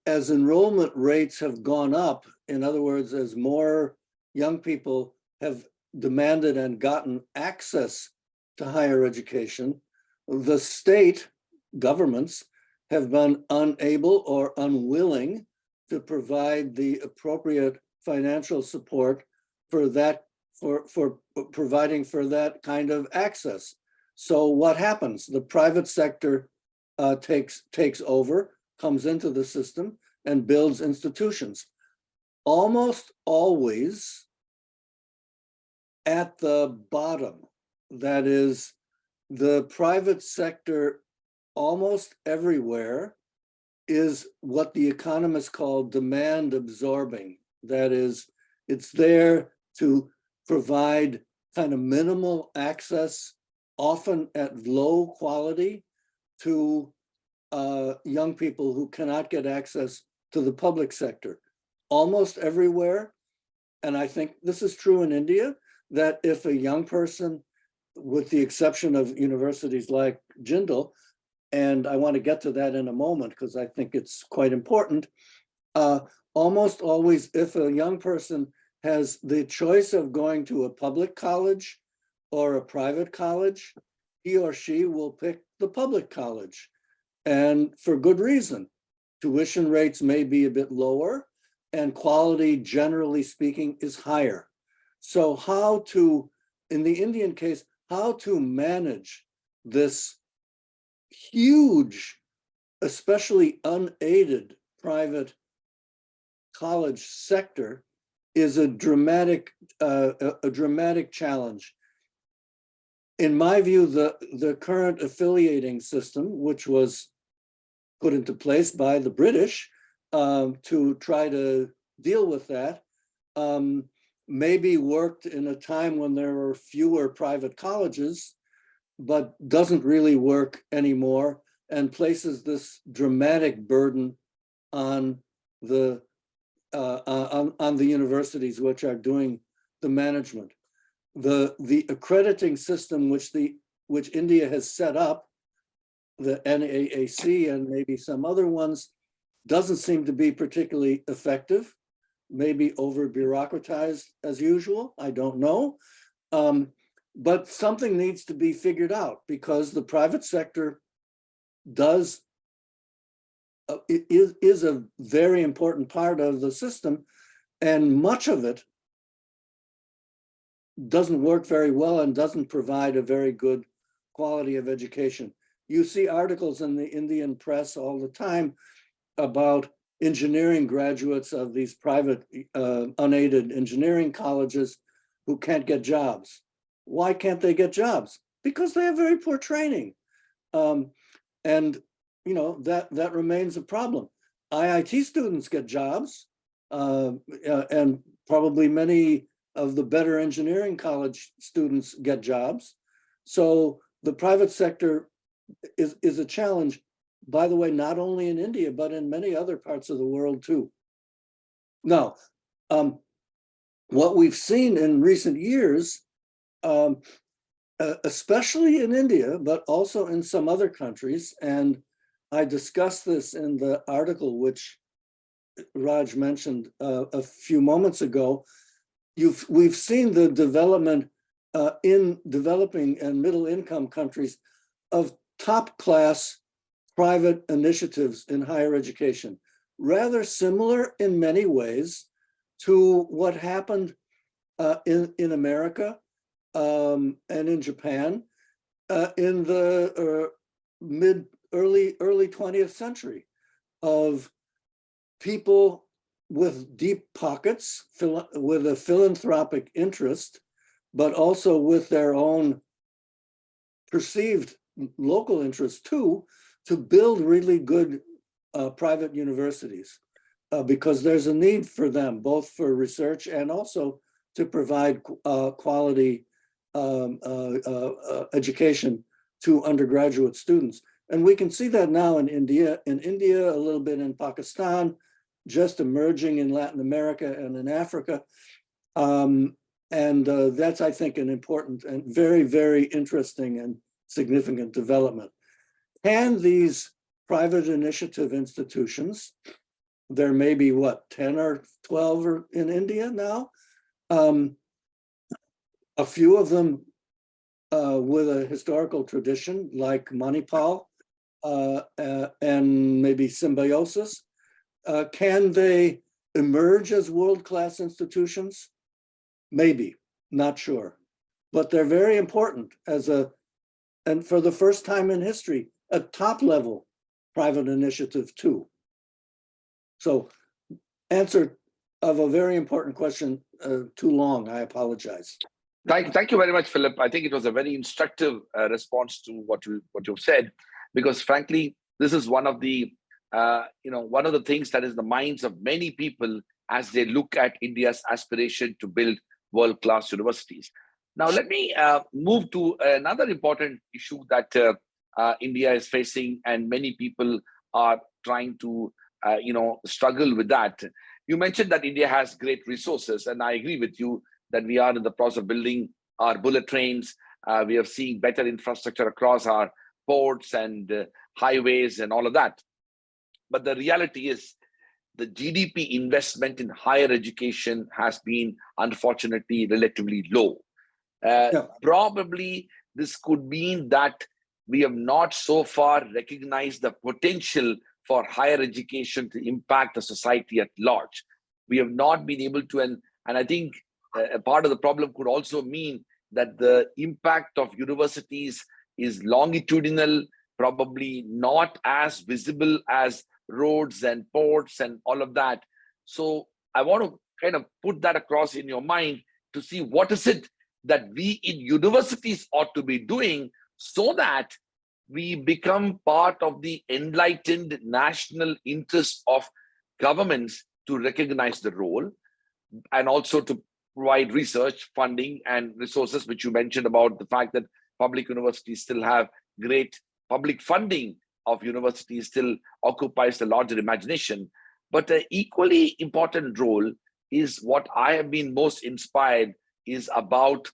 enrollment rates have gone up, in other words, as more young people have demanded and gotten access to higher education, the state governments have been unable or unwilling to provide the appropriate financial support for that, for providing for that kind of access. So what happens? The private sector takes over, comes into the system, and builds institutions. Almost always at the bottom. That is, the private sector almost everywhere is what the economists call demand absorbing. That is, it's there to provide kind of minimal access, often at low quality, to young people who cannot get access to the public sector. Almost everywhere, and I think this is true in India, that if a young person, with the exception of universities like Jindal, and I want to get to that in a moment because I think it's quite important, almost always if a young person has the choice of going to a public college or a private college, he or she will pick the public college, and for good reason. Tuition rates may be a bit lower, and quality, generally speaking, is higher. So how to, in the Indian case, how to manage this huge, especially unaided private college sector is a dramatic challenge. In my view, the current affiliating system, which was put into place by the British to try to deal with that, maybe worked in a time when there were fewer private colleges, but doesn't really work anymore and places this dramatic burden on the universities which are doing the management. The accrediting system which India has set up, the NAAC and maybe some other ones, doesn't seem to be particularly effective, maybe over bureaucratized as usual, I don't know. But something needs to be figured out because the private sector is a very important part of the system, and much of it doesn't work very well and doesn't provide a very good quality of education. You see articles in the Indian press all the time about engineering graduates of these private unaided engineering colleges who can't get jobs. Why can't they get jobs? Because they have very poor training. And you know, that remains a problem. IIT students get jobs, and probably many of the better engineering college students get jobs. So the private sector is a challenge, by the way, not only in India, but in many other parts of the world too. Now, what we've seen in recent years, especially in India, but also in some other countries, and I discussed this in the article which Raj mentioned a few moments ago. We've seen the development in developing and middle income countries of top class private initiatives in higher education, rather similar in many ways to what happened in America and in Japan in the early 20th century. of people with deep pockets, with a philanthropic interest, but also with their own perceived local interest too, to build really good private universities, because there's a need for them, both for research and also to provide quality education to undergraduate students. And we can see that now in India, a little bit in Pakistan, just emerging in Latin America and in Africa. That's, I think, an important and very, very interesting and significant development. Can these private initiative institutions, there may be what, 10 or 12 in India now, a few of them with a historical tradition like Manipal and maybe Symbiosis, can they emerge as world-class institutions? Maybe, not sure. But they're very important and for the first time in history, a top-level private initiative too. So, answer of a very important question, too long, I apologize. Thank you very much, Philip. I think it was a very instructive response to what you've said, because frankly, this is one of the one of the things that is in the minds of many people as they look at India's aspiration to build world-class universities. Now, let me move to another important issue that India is facing, and many people are trying to struggle with that. You mentioned that India has great resources, and I agree with you that we are in the process of building our bullet trains. We are seeing better infrastructure across our ports and highways and all of that. But the reality is the GDP investment in higher education has been, unfortunately, relatively low. Probably this could mean that we have not so far recognized the potential for higher education to impact the society at large. We have not been able to, and I think a part of the problem could also mean that the impact of universities is longitudinal, probably not as visible as roads and ports and all of that. So I want to kind of put that across in your mind to see what is it that we in universities ought to be doing so that we become part of the enlightened national interest of governments to recognize the role, and also to provide research, funding, and resources, which you mentioned about the fact that public universities still have great public funding of universities still occupies the larger imagination. But an equally important role is what I have been most inspired is about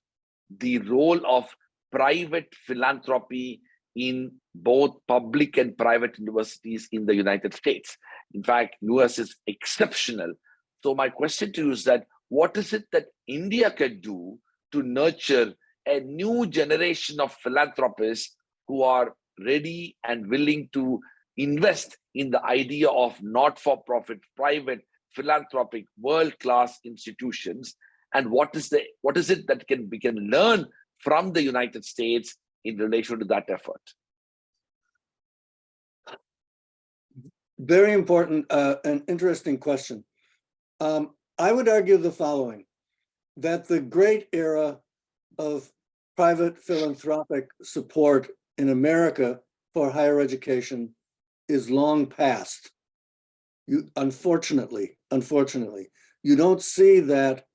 the role of private philanthropy in both public and private universities in the United States. In fact, US is exceptional. So my question to you is that what is it that India can do to nurture a new generation of philanthropists who are ready and willing to invest in the idea of not-for-profit, private, philanthropic, world-class institutions? And what is it that we can learn from the United States in relation to that effort? Very important and interesting question. I would argue the following, that the great era of private philanthropic support in America for higher education is long past. Unfortunately, you don't see that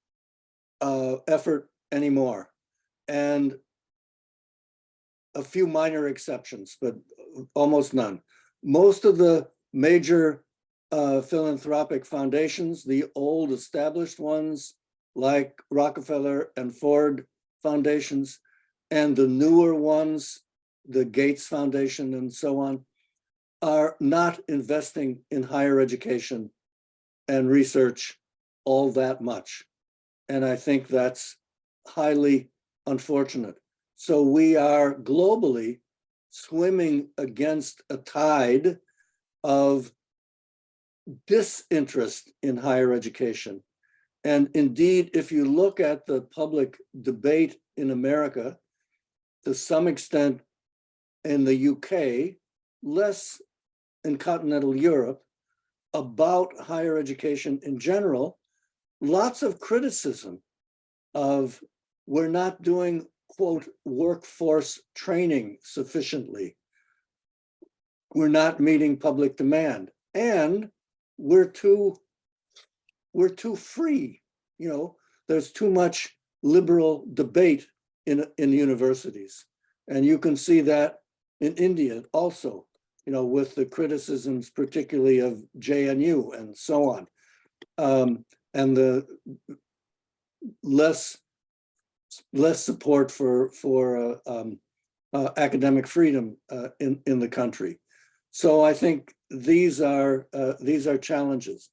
effort anymore. And a few minor exceptions, but almost none. Most of the major philanthropic foundations, the old established ones like Rockefeller and Ford foundations, and the newer ones, the Gates Foundation and so on, are not investing in higher education and research all that much. And I think that's highly unfortunate. So we are globally swimming against a tide of disinterest in higher education. And indeed, if you look at the public debate in America, to some extent, in the UK, less in continental Europe, about higher education in general, lots of criticism of we're not doing, quote, workforce training sufficiently. We're not meeting public demand, and we're too free. You know, there's too much liberal debate in universities. And you can see that in India also, you know, with the criticisms, particularly of JNU and so on, and the less support for academic freedom in the country. So I think these are challenges.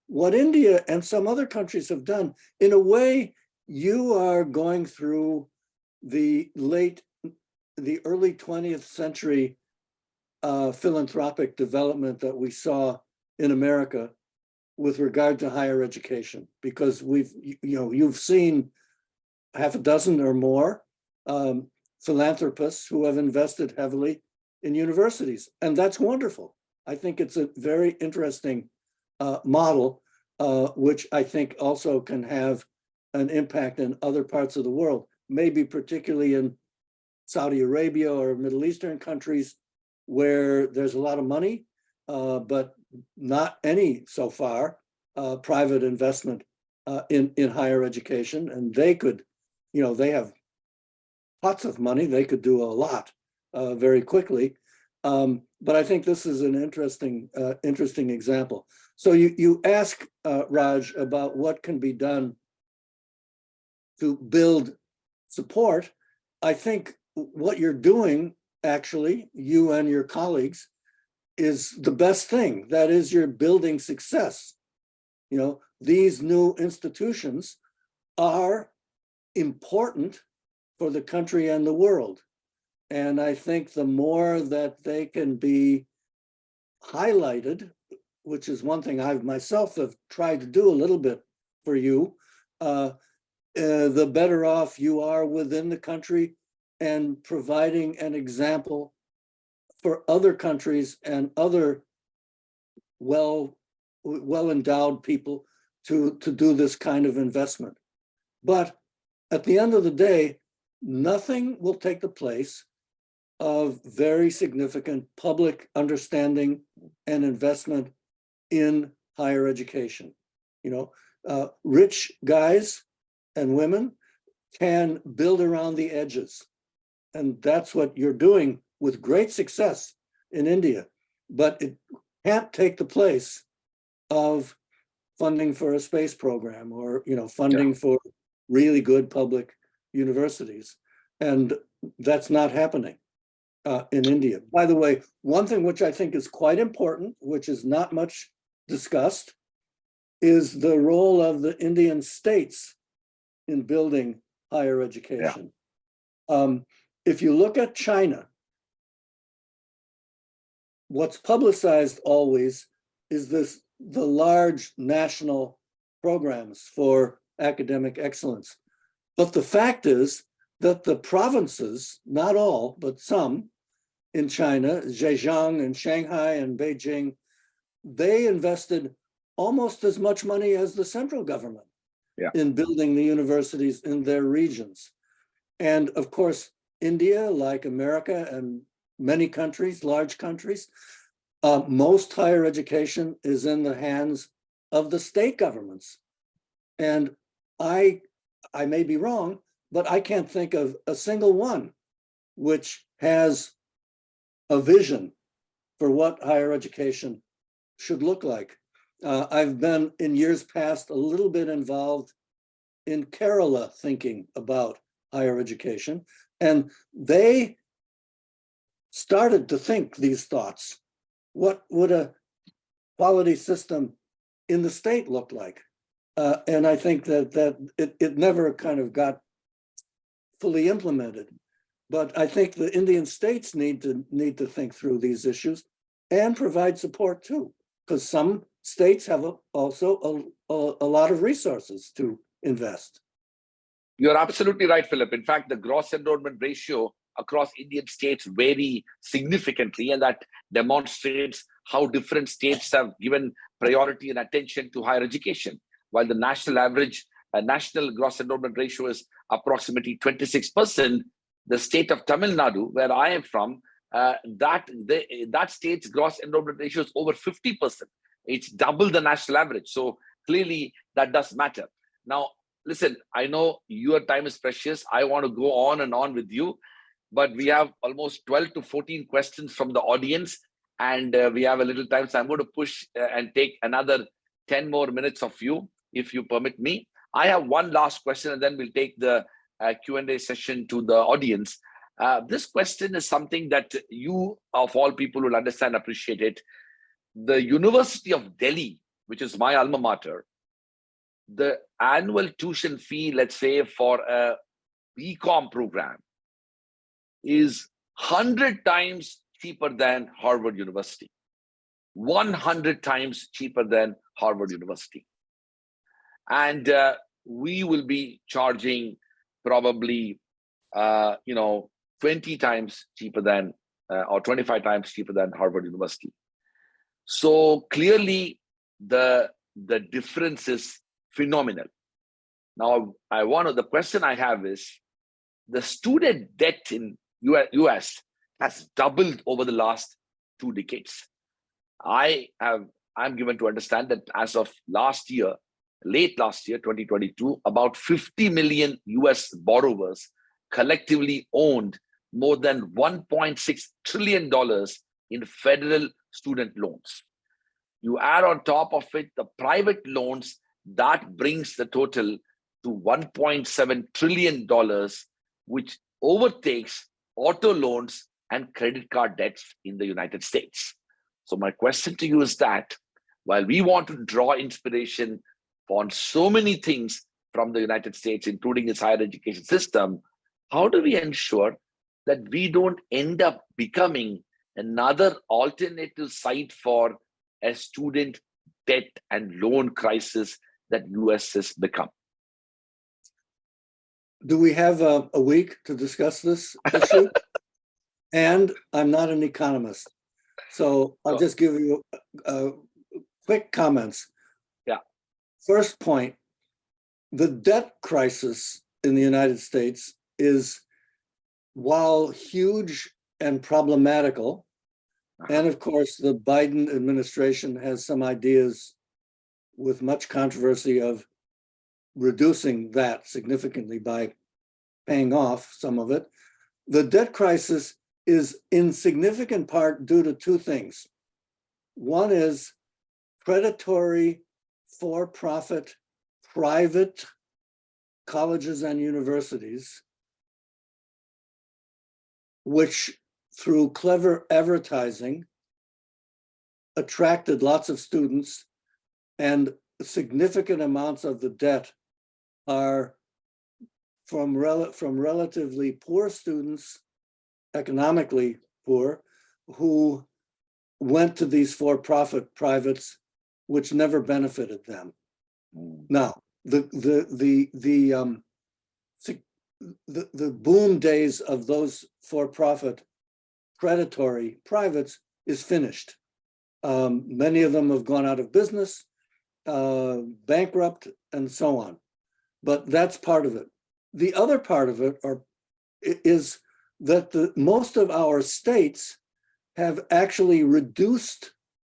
What India and some other countries have done, in a way, you are going through the early 20th century philanthropic development that we saw in America with regard to higher education, because you've seen half a dozen or more philanthropists who have invested heavily in universities, and that's wonderful. I think it's a very interesting model, which I think also can have an impact in other parts of the world, maybe particularly in Saudi Arabia or Middle Eastern countries where there's a lot of money, but not any so far private investment in higher education. And they could, you know, they have lots of money, they could do a lot very quickly. But I think this is an interesting example. So you ask, Raj, about what can be done to build support. I think what you're doing, actually, you and your colleagues, is the best thing. That is, you're building success. You know, these new institutions are important for the country and the world. And I think the more that they can be highlighted, which is one thing I myself have tried to do a little bit for you, the better off you are within the country and providing an example for other countries and other well-endowed people to do this kind of investment. But at the end of the day, nothing will take the place of very significant public understanding and investment in higher education. You know, rich guys and women can build around the edges. And that's what you're doing with great success in India. But it can't take the place of funding for a space program or, you know, funding for really good public universities. And that's not happening in India. By the way, one thing which I think is quite important, which is not much discussed, is the role of the Indian states in building higher education. If you look at China, what's publicized always is the large national programs for academic excellence. But the fact is that the provinces, not all, but some in China, Zhejiang and Shanghai and Beijing, they invested almost as much money as the central government in building the universities in their regions. And of course, India, like America and many countries, large countries, most higher education is in the hands of the state governments. And I may be wrong, but I can't think of a single one which has a vision for what higher education should look like. I've been in years past a little bit involved in Kerala thinking about higher education, and they started to think these thoughts. What would a quality system in the state look like? And I think that it never kind of got fully implemented. But I think the Indian states need to think through these issues and provide support too, because some states have also a lot of resources to invest. You're absolutely right, Philip. In fact, the gross enrollment ratio across Indian states vary significantly, and that demonstrates how different states have given priority and attention to higher education. While the national average, national gross enrollment ratio is approximately 26%, the state of Tamil Nadu, where I am from, that state's gross enrollment ratio is over 50%. It's double the national average. So clearly that does matter. Now, listen, I know your time is precious. I want to go on and on with you, but we have almost 12 to 14 questions from the audience, and we have a little time. So I'm going to push and take another 10 more minutes of you, if you permit me. I have one last question, and then we'll take the Q&A session to the audience. This question is something that you, of all people, will understand, appreciate it. The University of Delhi, which is my alma mater, the annual tuition fee, let's say, for a BCom program is 100 times cheaper than Harvard University. 100 times cheaper than Harvard University. And we will be charging probably, 20 times cheaper than, or 25 times cheaper than Harvard University. So clearly, the difference is phenomenal. Now, the question I have is, the student debt in US has doubled over the last 2 decades. I'm given to understand that as of late last year, 2022, about 50 million US borrowers collectively owned more than $1.6 trillion in federal student loans. You add on top of it the private loans, that brings the total to $1.7 trillion, which overtakes auto loans and credit card debts in the United States. So my question to you is that, while we want to draw inspiration on so many things from the United States, including its higher education system, how do we ensure that we don't end up becoming another alternative site for a student debt and loan crisis that US has become? Do we have a week to discuss this issue? And I'm not an economist, so I'll just give you quick comments. Yeah. First point, the debt crisis in the United States is, while huge and problematical, and of course the Biden administration has some ideas with much controversy of reducing that significantly by paying off some of it. The debt crisis is in significant part due to 2 things. One is predatory, for-profit, private colleges and universities, which through clever advertising attracted lots of students, and significant amounts of the debt are from relatively poor students, economically poor, who went to these for-profit privates, which never benefited them. Now, the boom days of those for-profit predatory privates is finished. Many of them have gone out of business, bankrupt, and so on. But that's part of it. The other part of it is that most of our states have actually reduced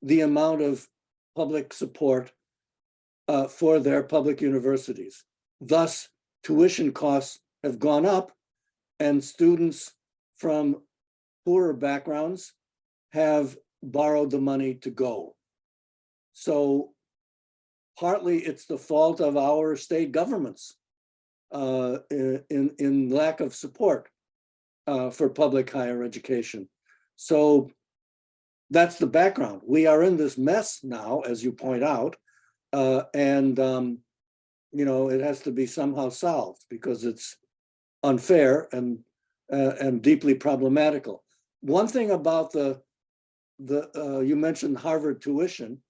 the amount of public support for their public universities. Thus, tuition costs have gone up, and students from poorer backgrounds have borrowed the money to go. So partly it's the fault of our state governments in lack of support for public higher education. So that's the background. We are in this mess now, as you point out, and it has to be somehow solved because it's unfair and deeply problematical. One thing about you mentioned Harvard tuition,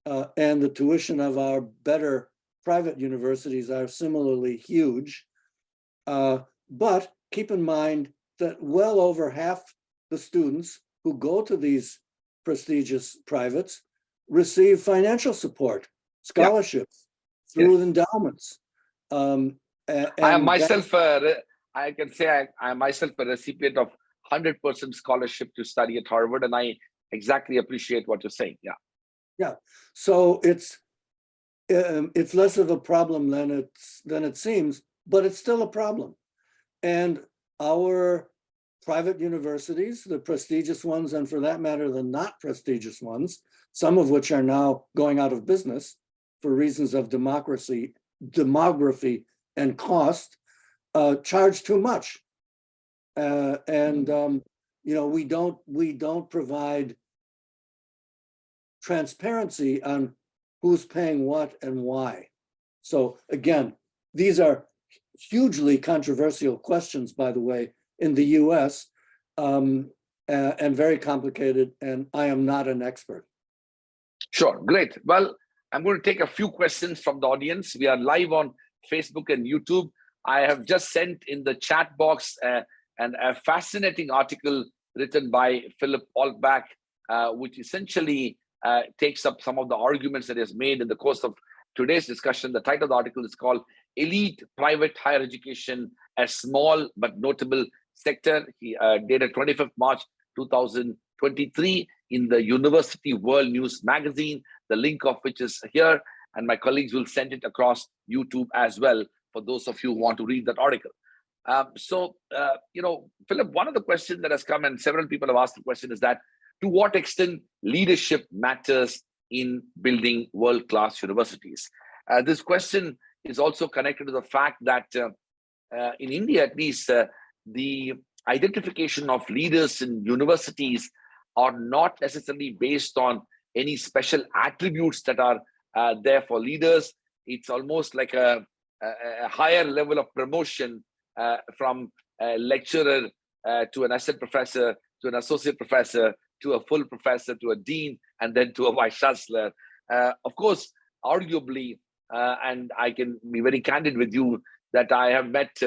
and the tuition of our better private universities are similarly huge. But keep in mind that well over half the students who go to these prestigious privates receive financial support, scholarships through endowments. I am myself, I can say I am myself a recipient of 100% scholarship to study at Harvard, and I exactly appreciate what you're saying. Yeah. Yeah. So it's less of a problem than it seems, but it's still a problem. And our private universities, the prestigious ones, and for that matter, the not prestigious ones, some of which are now going out of business for reasons of demography and cost, charge too much. We don't provide transparency on who's paying what and why. So again, these are hugely controversial questions, by the way, in the US, and very complicated, and I am not an expert. Sure, great. Well, I'm going to take a few questions from the audience. We are live on Facebook and YouTube. I have just sent in the chat box a fascinating article written by Philip Altbach, which essentially takes up some of the arguments that is made in the course of today's discussion. The title of the article is called Elite Private Higher Education, a Small but Notable Sector. He dated 25th March 2023 in the University World News magazine, the link of which is here, and my colleagues will send it across YouTube as well for those of you who want to read that article. Philip, one of the questions that has come, and several people have asked the question, is that to what extent leadership matters in building world-class universities? This question is also connected to the fact that in India, at least, the identification of leaders in universities are not necessarily based on any special attributes that are there for leaders. It's almost like a higher level of promotion from a lecturer to an assistant professor, to an associate professor, to a full professor, to a dean, and then to a vice chancellor. Of course, arguably, and I can be very candid with you, that I have met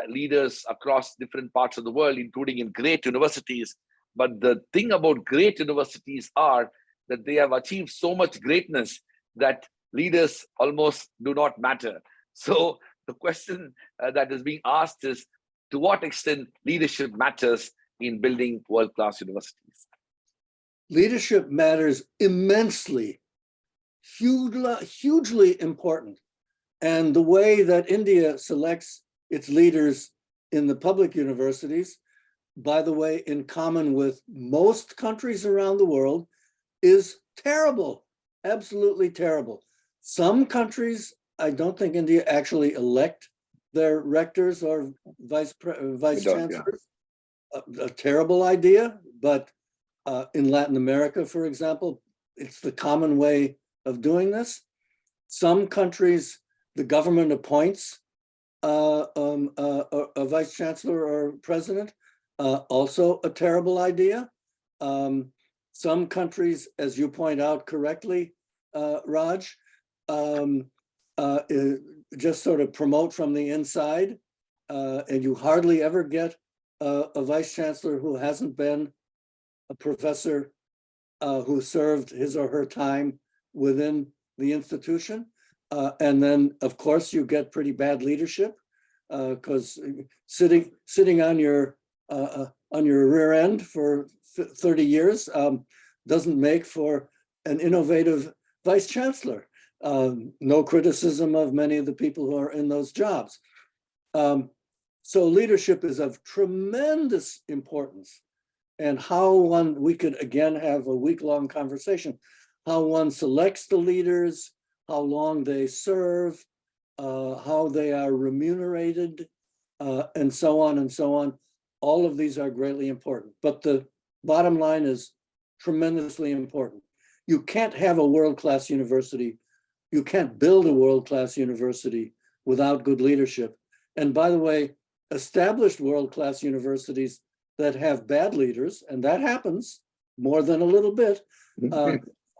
leaders across different parts of the world, including in great universities. But the thing about great universities are that they have achieved so much greatness that leaders almost do not matter. So the question that is being asked is, to what extent leadership matters in building world-class universities? Leadership matters immensely, hugely important. And the way that India selects its leaders in the public universities, by the way, in common with most countries around the world, is terrible, absolutely terrible. Some countries, I don't think India actually elect their rectors or vice chancellors. Yeah. A terrible idea, but in Latin America, for example, it's the common way of doing this. Some countries, the government appoints a vice chancellor or president, also a terrible idea. Some countries, as you point out correctly, Raj, just sort of promote from the inside, and you hardly ever get a vice chancellor who hasn't been a professor who served his or her time within the institution. And then, of course, you get pretty bad leadership because sitting on your rear end for 30 years doesn't make for an innovative vice chancellor. No criticism of many of the people who are in those jobs. So leadership is of tremendous importance. And we could again have a week-long conversation, how one selects the leaders, how long they serve, how they are remunerated, and so on and so on. All of these are greatly important, but the bottom line is tremendously important. You can't have a world-class university. You can't build a world-class university without good leadership. And by the way, established world-class universities that have bad leaders, and that happens more than a little bit,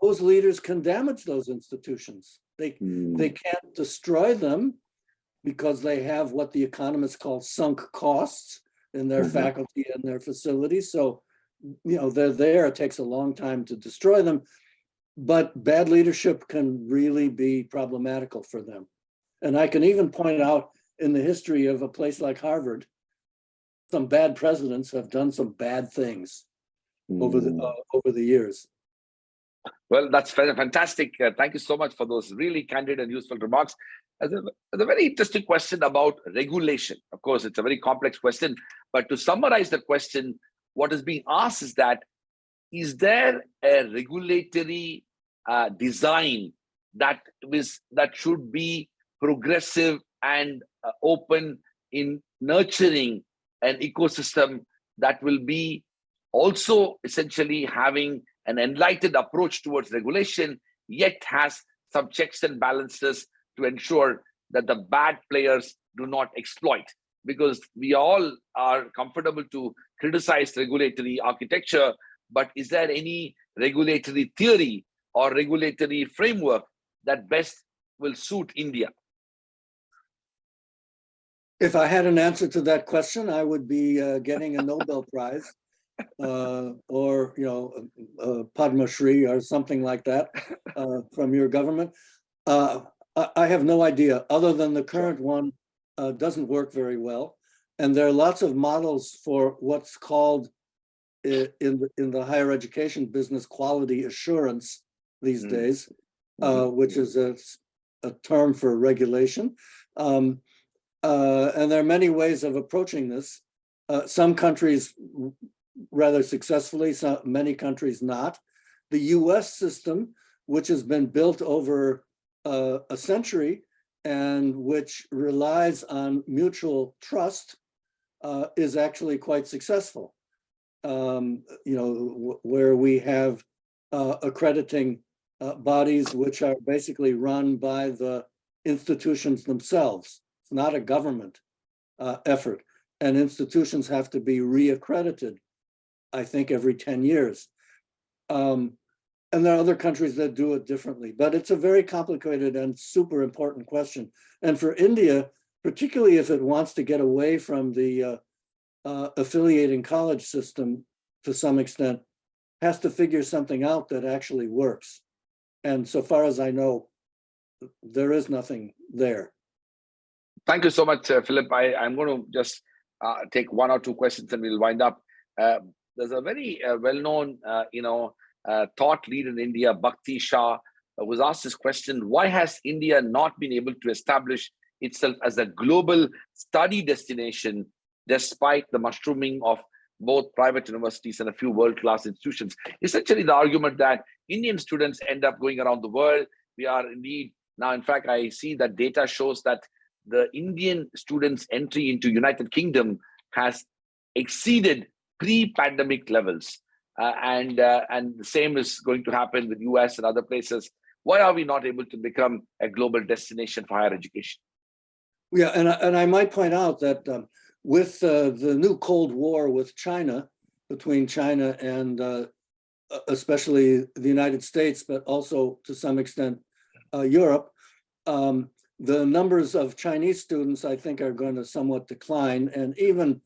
those leaders can damage those institutions. They can't destroy them because they have what the economists call sunk costs in their faculty and their facilities. So, they're there. It takes a long time to destroy them. but bad leadership can really be problematical for them. And I can even point out in the history of a place like Harvard, some bad presidents have done some bad things over the years. Well, that's fantastic. Thank you so much for those really candid and useful remarks. As a very interesting question about regulation. Of course, it's a very complex question, but to summarize the question, what is being asked is that, is there a regulatory design that should be progressive and open in nurturing an ecosystem that will be also essentially having an enlightened approach towards regulation, yet has some checks and balances to ensure that the bad players do not exploit? Because we all are comfortable to criticize regulatory architecture, but is there any regulatory theory or regulatory framework that best will suit India? If I had an answer to that question, I would be getting a Nobel Prize or Padma Shri or something like that from your government. I have no idea, other than the current one doesn't work very well. And there are lots of models for what's called in the higher education business quality assurance these days, which is a term for regulation. And there are many ways of approaching this. Some countries rather successfully, many countries not. The US system, which has been built over a century and which relies on mutual trust, is actually quite successful. Where we have accrediting bodies which are basically run by the institutions themselves. It's not a government effort, and institutions have to be reaccredited, I think, every 10 years. And there are other countries that do it differently, but it's a very complicated and super important question. And for India, particularly if it wants to get away from the affiliating college system to some extent, has to figure something out that actually works. And so far as I know, there is nothing there. Thank you so much, Philip. I'm going to just take one or two questions and we'll wind up. There's a very well-known, thought leader in India, Bhakti Shah, was asked this question: why has India not been able to establish itself as a global study destination despite the mushrooming of both private universities and a few world-class institutions? Essentially, the argument that Indian students end up going around the world. We are indeed now, in fact, I see that data shows that the Indian students' entry into United Kingdom has exceeded pre-pandemic levels. And the same is going to happen with US and other places. Why are we not able to become a global destination for higher education? Yeah, and I might point out that with the new Cold War with China, between China and especially the United States, but also to some extent Europe, the numbers of Chinese students, I think, are going to somewhat decline. And even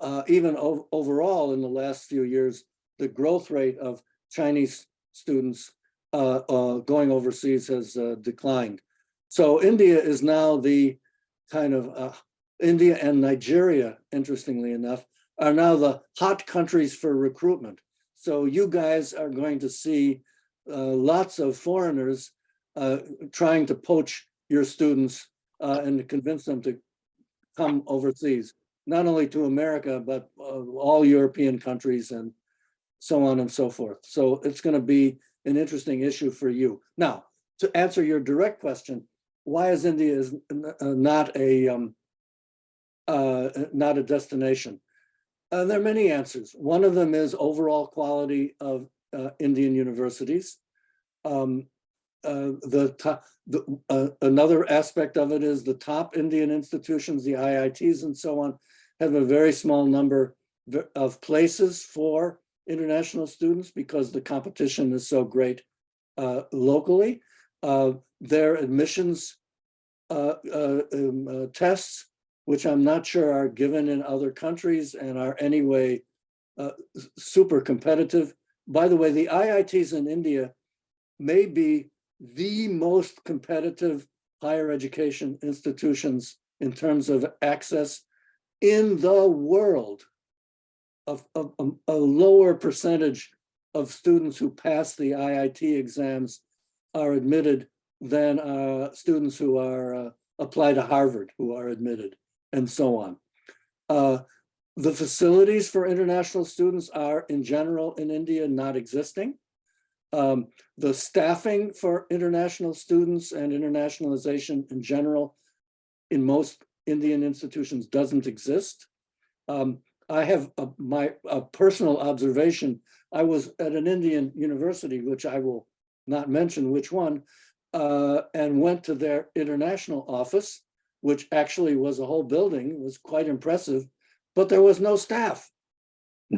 overall in the last few years, the growth rate of Chinese students going overseas has declined. So India is now the kind of, India and Nigeria, interestingly enough, are now the hot countries for recruitment. So you guys are going to see lots of foreigners trying to poach your students and to convince them to come overseas, not only to America, but all European countries and so on and so forth. So it's going to be an interesting issue for you. Now, to answer your direct question, why is India not a destination? There are many answers. One of them is overall quality of Indian universities. Another aspect of it is the top Indian institutions, the IITs and so on, have a very small number of places for international students because the competition is so great locally. Their admissions tests, which I'm not sure are given in other countries and are anyway super competitive. By the way, the IITs in India may be the most competitive higher education institutions in terms of access in the world. Of a lower percentage of students who pass the IIT exams are admitted than students who are apply to Harvard who are admitted, and so on. The facilities for international students are in general in India not existing. The staffing for international students and internationalization in general in most Indian institutions doesn't exist. I have my personal observation. I was at an Indian university, which I will not mention which one, and went to their international office, which actually was a whole building. It was quite impressive, but there was no staff.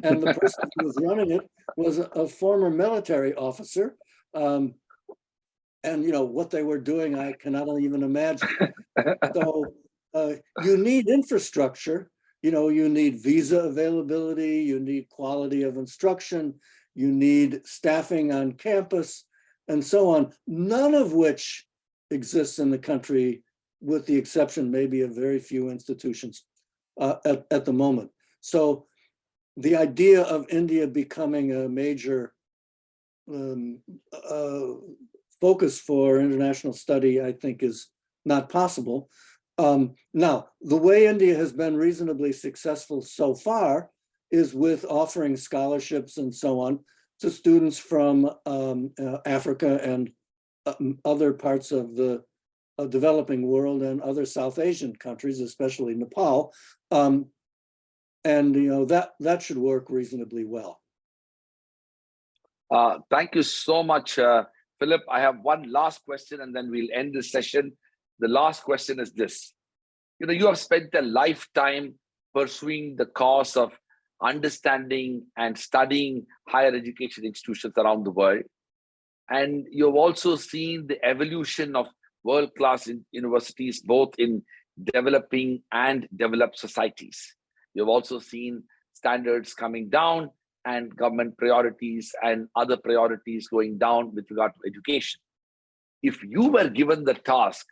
And the person who was running it was a former military officer. And what they were doing, I cannot even imagine. So you need infrastructure. You need visa availability, you need quality of instruction, you need staffing on campus, and so on, none of which exists in the country, with the exception maybe of very few institutions at the moment. So the idea of India becoming a major focus for international study, I think, is not possible. Now, the way India has been reasonably successful so far is with offering scholarships and so on to students from Africa and other parts of the developing world and other South Asian countries, especially Nepal. And that should work reasonably well. Thank you so much, Philip. I have one last question and then we'll end this session. The last question is this. You have spent a lifetime pursuing the cause of understanding and studying higher education institutions around the world. And you've also seen the evolution of world-class universities, both in developing and developed societies. You've also seen standards coming down and government priorities and other priorities going down with regard to education. If you were given the task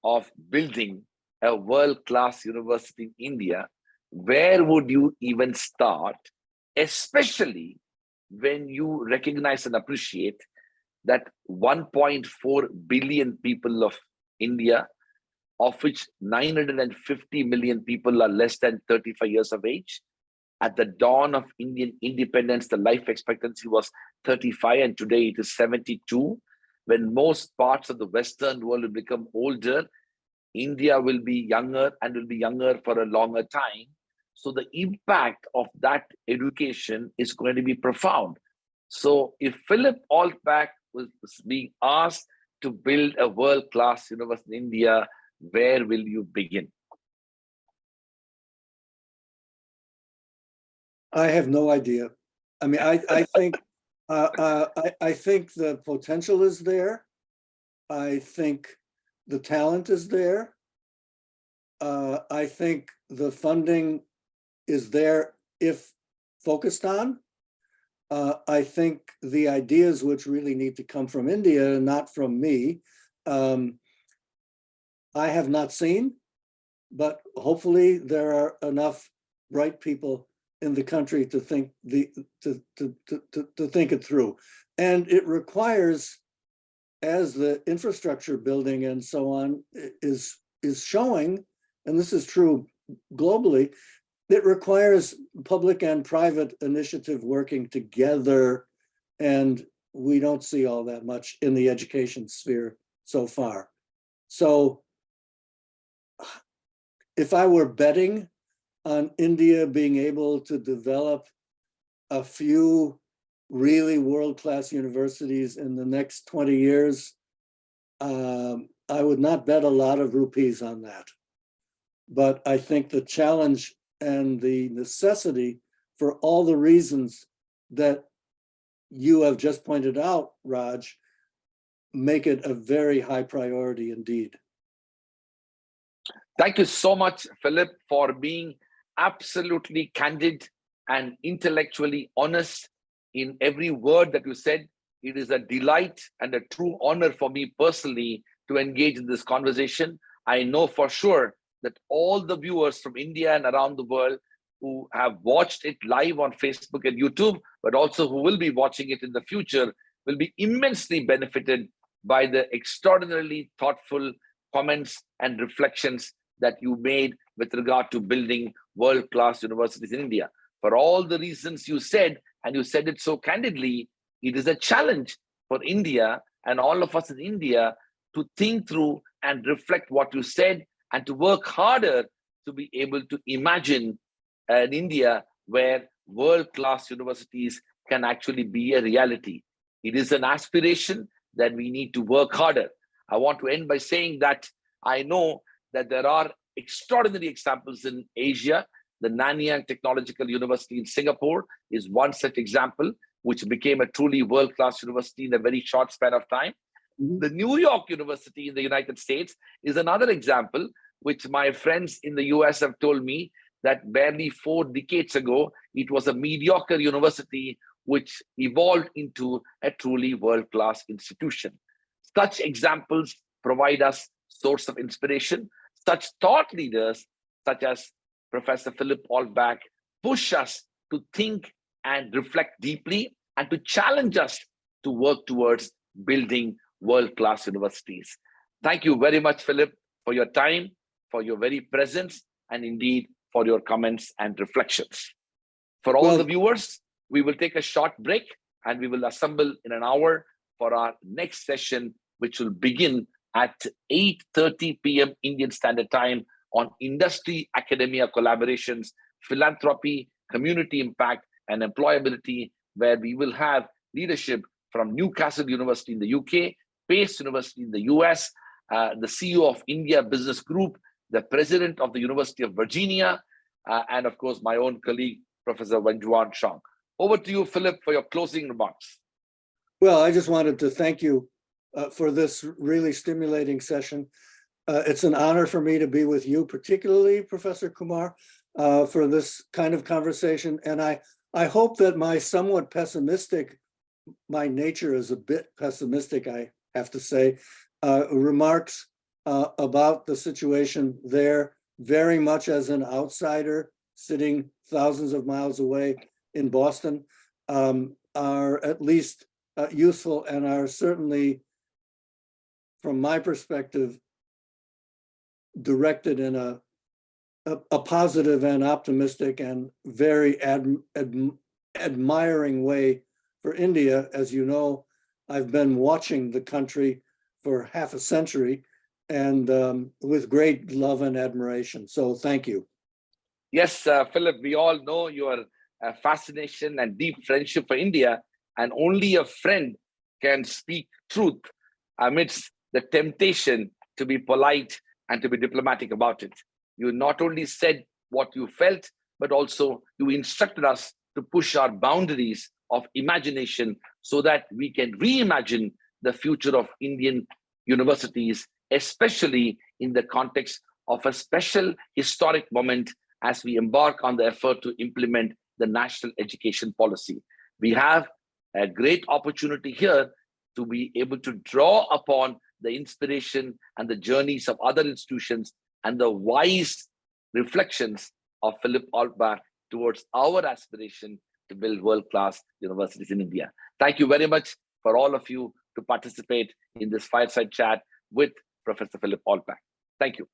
of building a world-class university in India, where would you even start, especially when you recognize and appreciate that 1.4 billion people of India, of which 950 million people are less than 35 years of age? At the dawn of Indian independence, the life expectancy was 35, and today it is 72. When most parts of the Western world will become older, India will be younger and will be younger for a longer time. So the impact of that education is going to be profound. So if Philip Altbach was being asked to build a world-class university in India, where will you begin? I have no idea. I mean, I think I think the potential is there. I think the talent is there. I think the funding is there if focused on. I think the ideas which really need to come from India, not from me, I have not seen, but hopefully there are enough bright people in the country to think to think it through. And it requires, as the infrastructure building and so on is showing, and this is true globally, it requires public and private initiative working together, and we don't see all that much in the education sphere so far. So if I were betting on India being able to develop a few really world-class universities in the next 20 years, I would not bet a lot of rupees on that. But I think the challenge and the necessity, for all the reasons that you have just pointed out, Raj, make it a very high priority indeed. Thank you so much, Philip, for being absolutely candid and intellectually honest in every word that you said. it is a delight and a true honor for me personally to engage in this conversation. I know for sure that all the viewers from India and around the world who have watched it live on Facebook and YouTube, but also who will be watching it in the future, will be immensely benefited by the extraordinarily thoughtful comments and reflections that you made with regard to building world-class universities in India. For all the reasons you said, and you said it so candidly, it is a challenge for India and all of us in India to think through and reflect what you said and to work harder to be able to imagine an India where world-class universities can actually be a reality. It is an aspiration that we need to work harder. I want to end by saying that I know that there are extraordinary examples in Asia. The Nanyang Technological University in Singapore is one such example, which became a truly world-class university in a very short span of time. The New York University in the United States is another example, which my friends in the US have told me that barely 4 decades ago, it was a mediocre university which evolved into a truly world-class institution. Such examples provide us source of inspiration. Such thought leaders, such as Professor Philip Altbach, push us to think and reflect deeply and to challenge us to work towards building world-class universities. Thank you very much, Philip, for your time, for your very presence, and indeed for your comments and reflections. For all the viewers, we will take a short break and we will assemble in an hour for our next session, which will begin at 8:30 p.m. Indian Standard Time on industry-academia collaborations, philanthropy, community impact, and employability, where we will have leadership from Newcastle University in the UK, Pace University in the US, the CEO of India Business Group, the president of the University of Virginia, and of course, my own colleague, Professor Wenjuan Shang. Over to you, Philip, for your closing remarks. Well, I just wanted to thank you for this really stimulating session. It's an honor for me to be with you, particularly Professor Kumar, for this kind of conversation. And I hope that my nature is a bit pessimistic, I have to say, remarks about the situation there, very much as an outsider sitting thousands of miles away in Boston, are at least useful and are certainly, from my perspective, directed in a positive and optimistic and very admiring way for India. As you know, I've been watching the country for half a century and with great love and admiration. So thank you. Yes, Philip, we all know your fascination and deep friendship for India, and only a friend can speak truth amidst the temptation to be polite and to be diplomatic about it. You not only said what you felt, but also you instructed us to push our boundaries of imagination so that we can reimagine the future of Indian universities, especially in the context of a special historic moment as we embark on the effort to implement the national education policy. We have a great opportunity here to be able to draw upon the inspiration and the journeys of other institutions and the wise reflections of Philip Altbach towards our aspiration to build world-class universities in India. Thank you very much for all of you to participate in this fireside chat with Professor Philip Altbach. Thank you.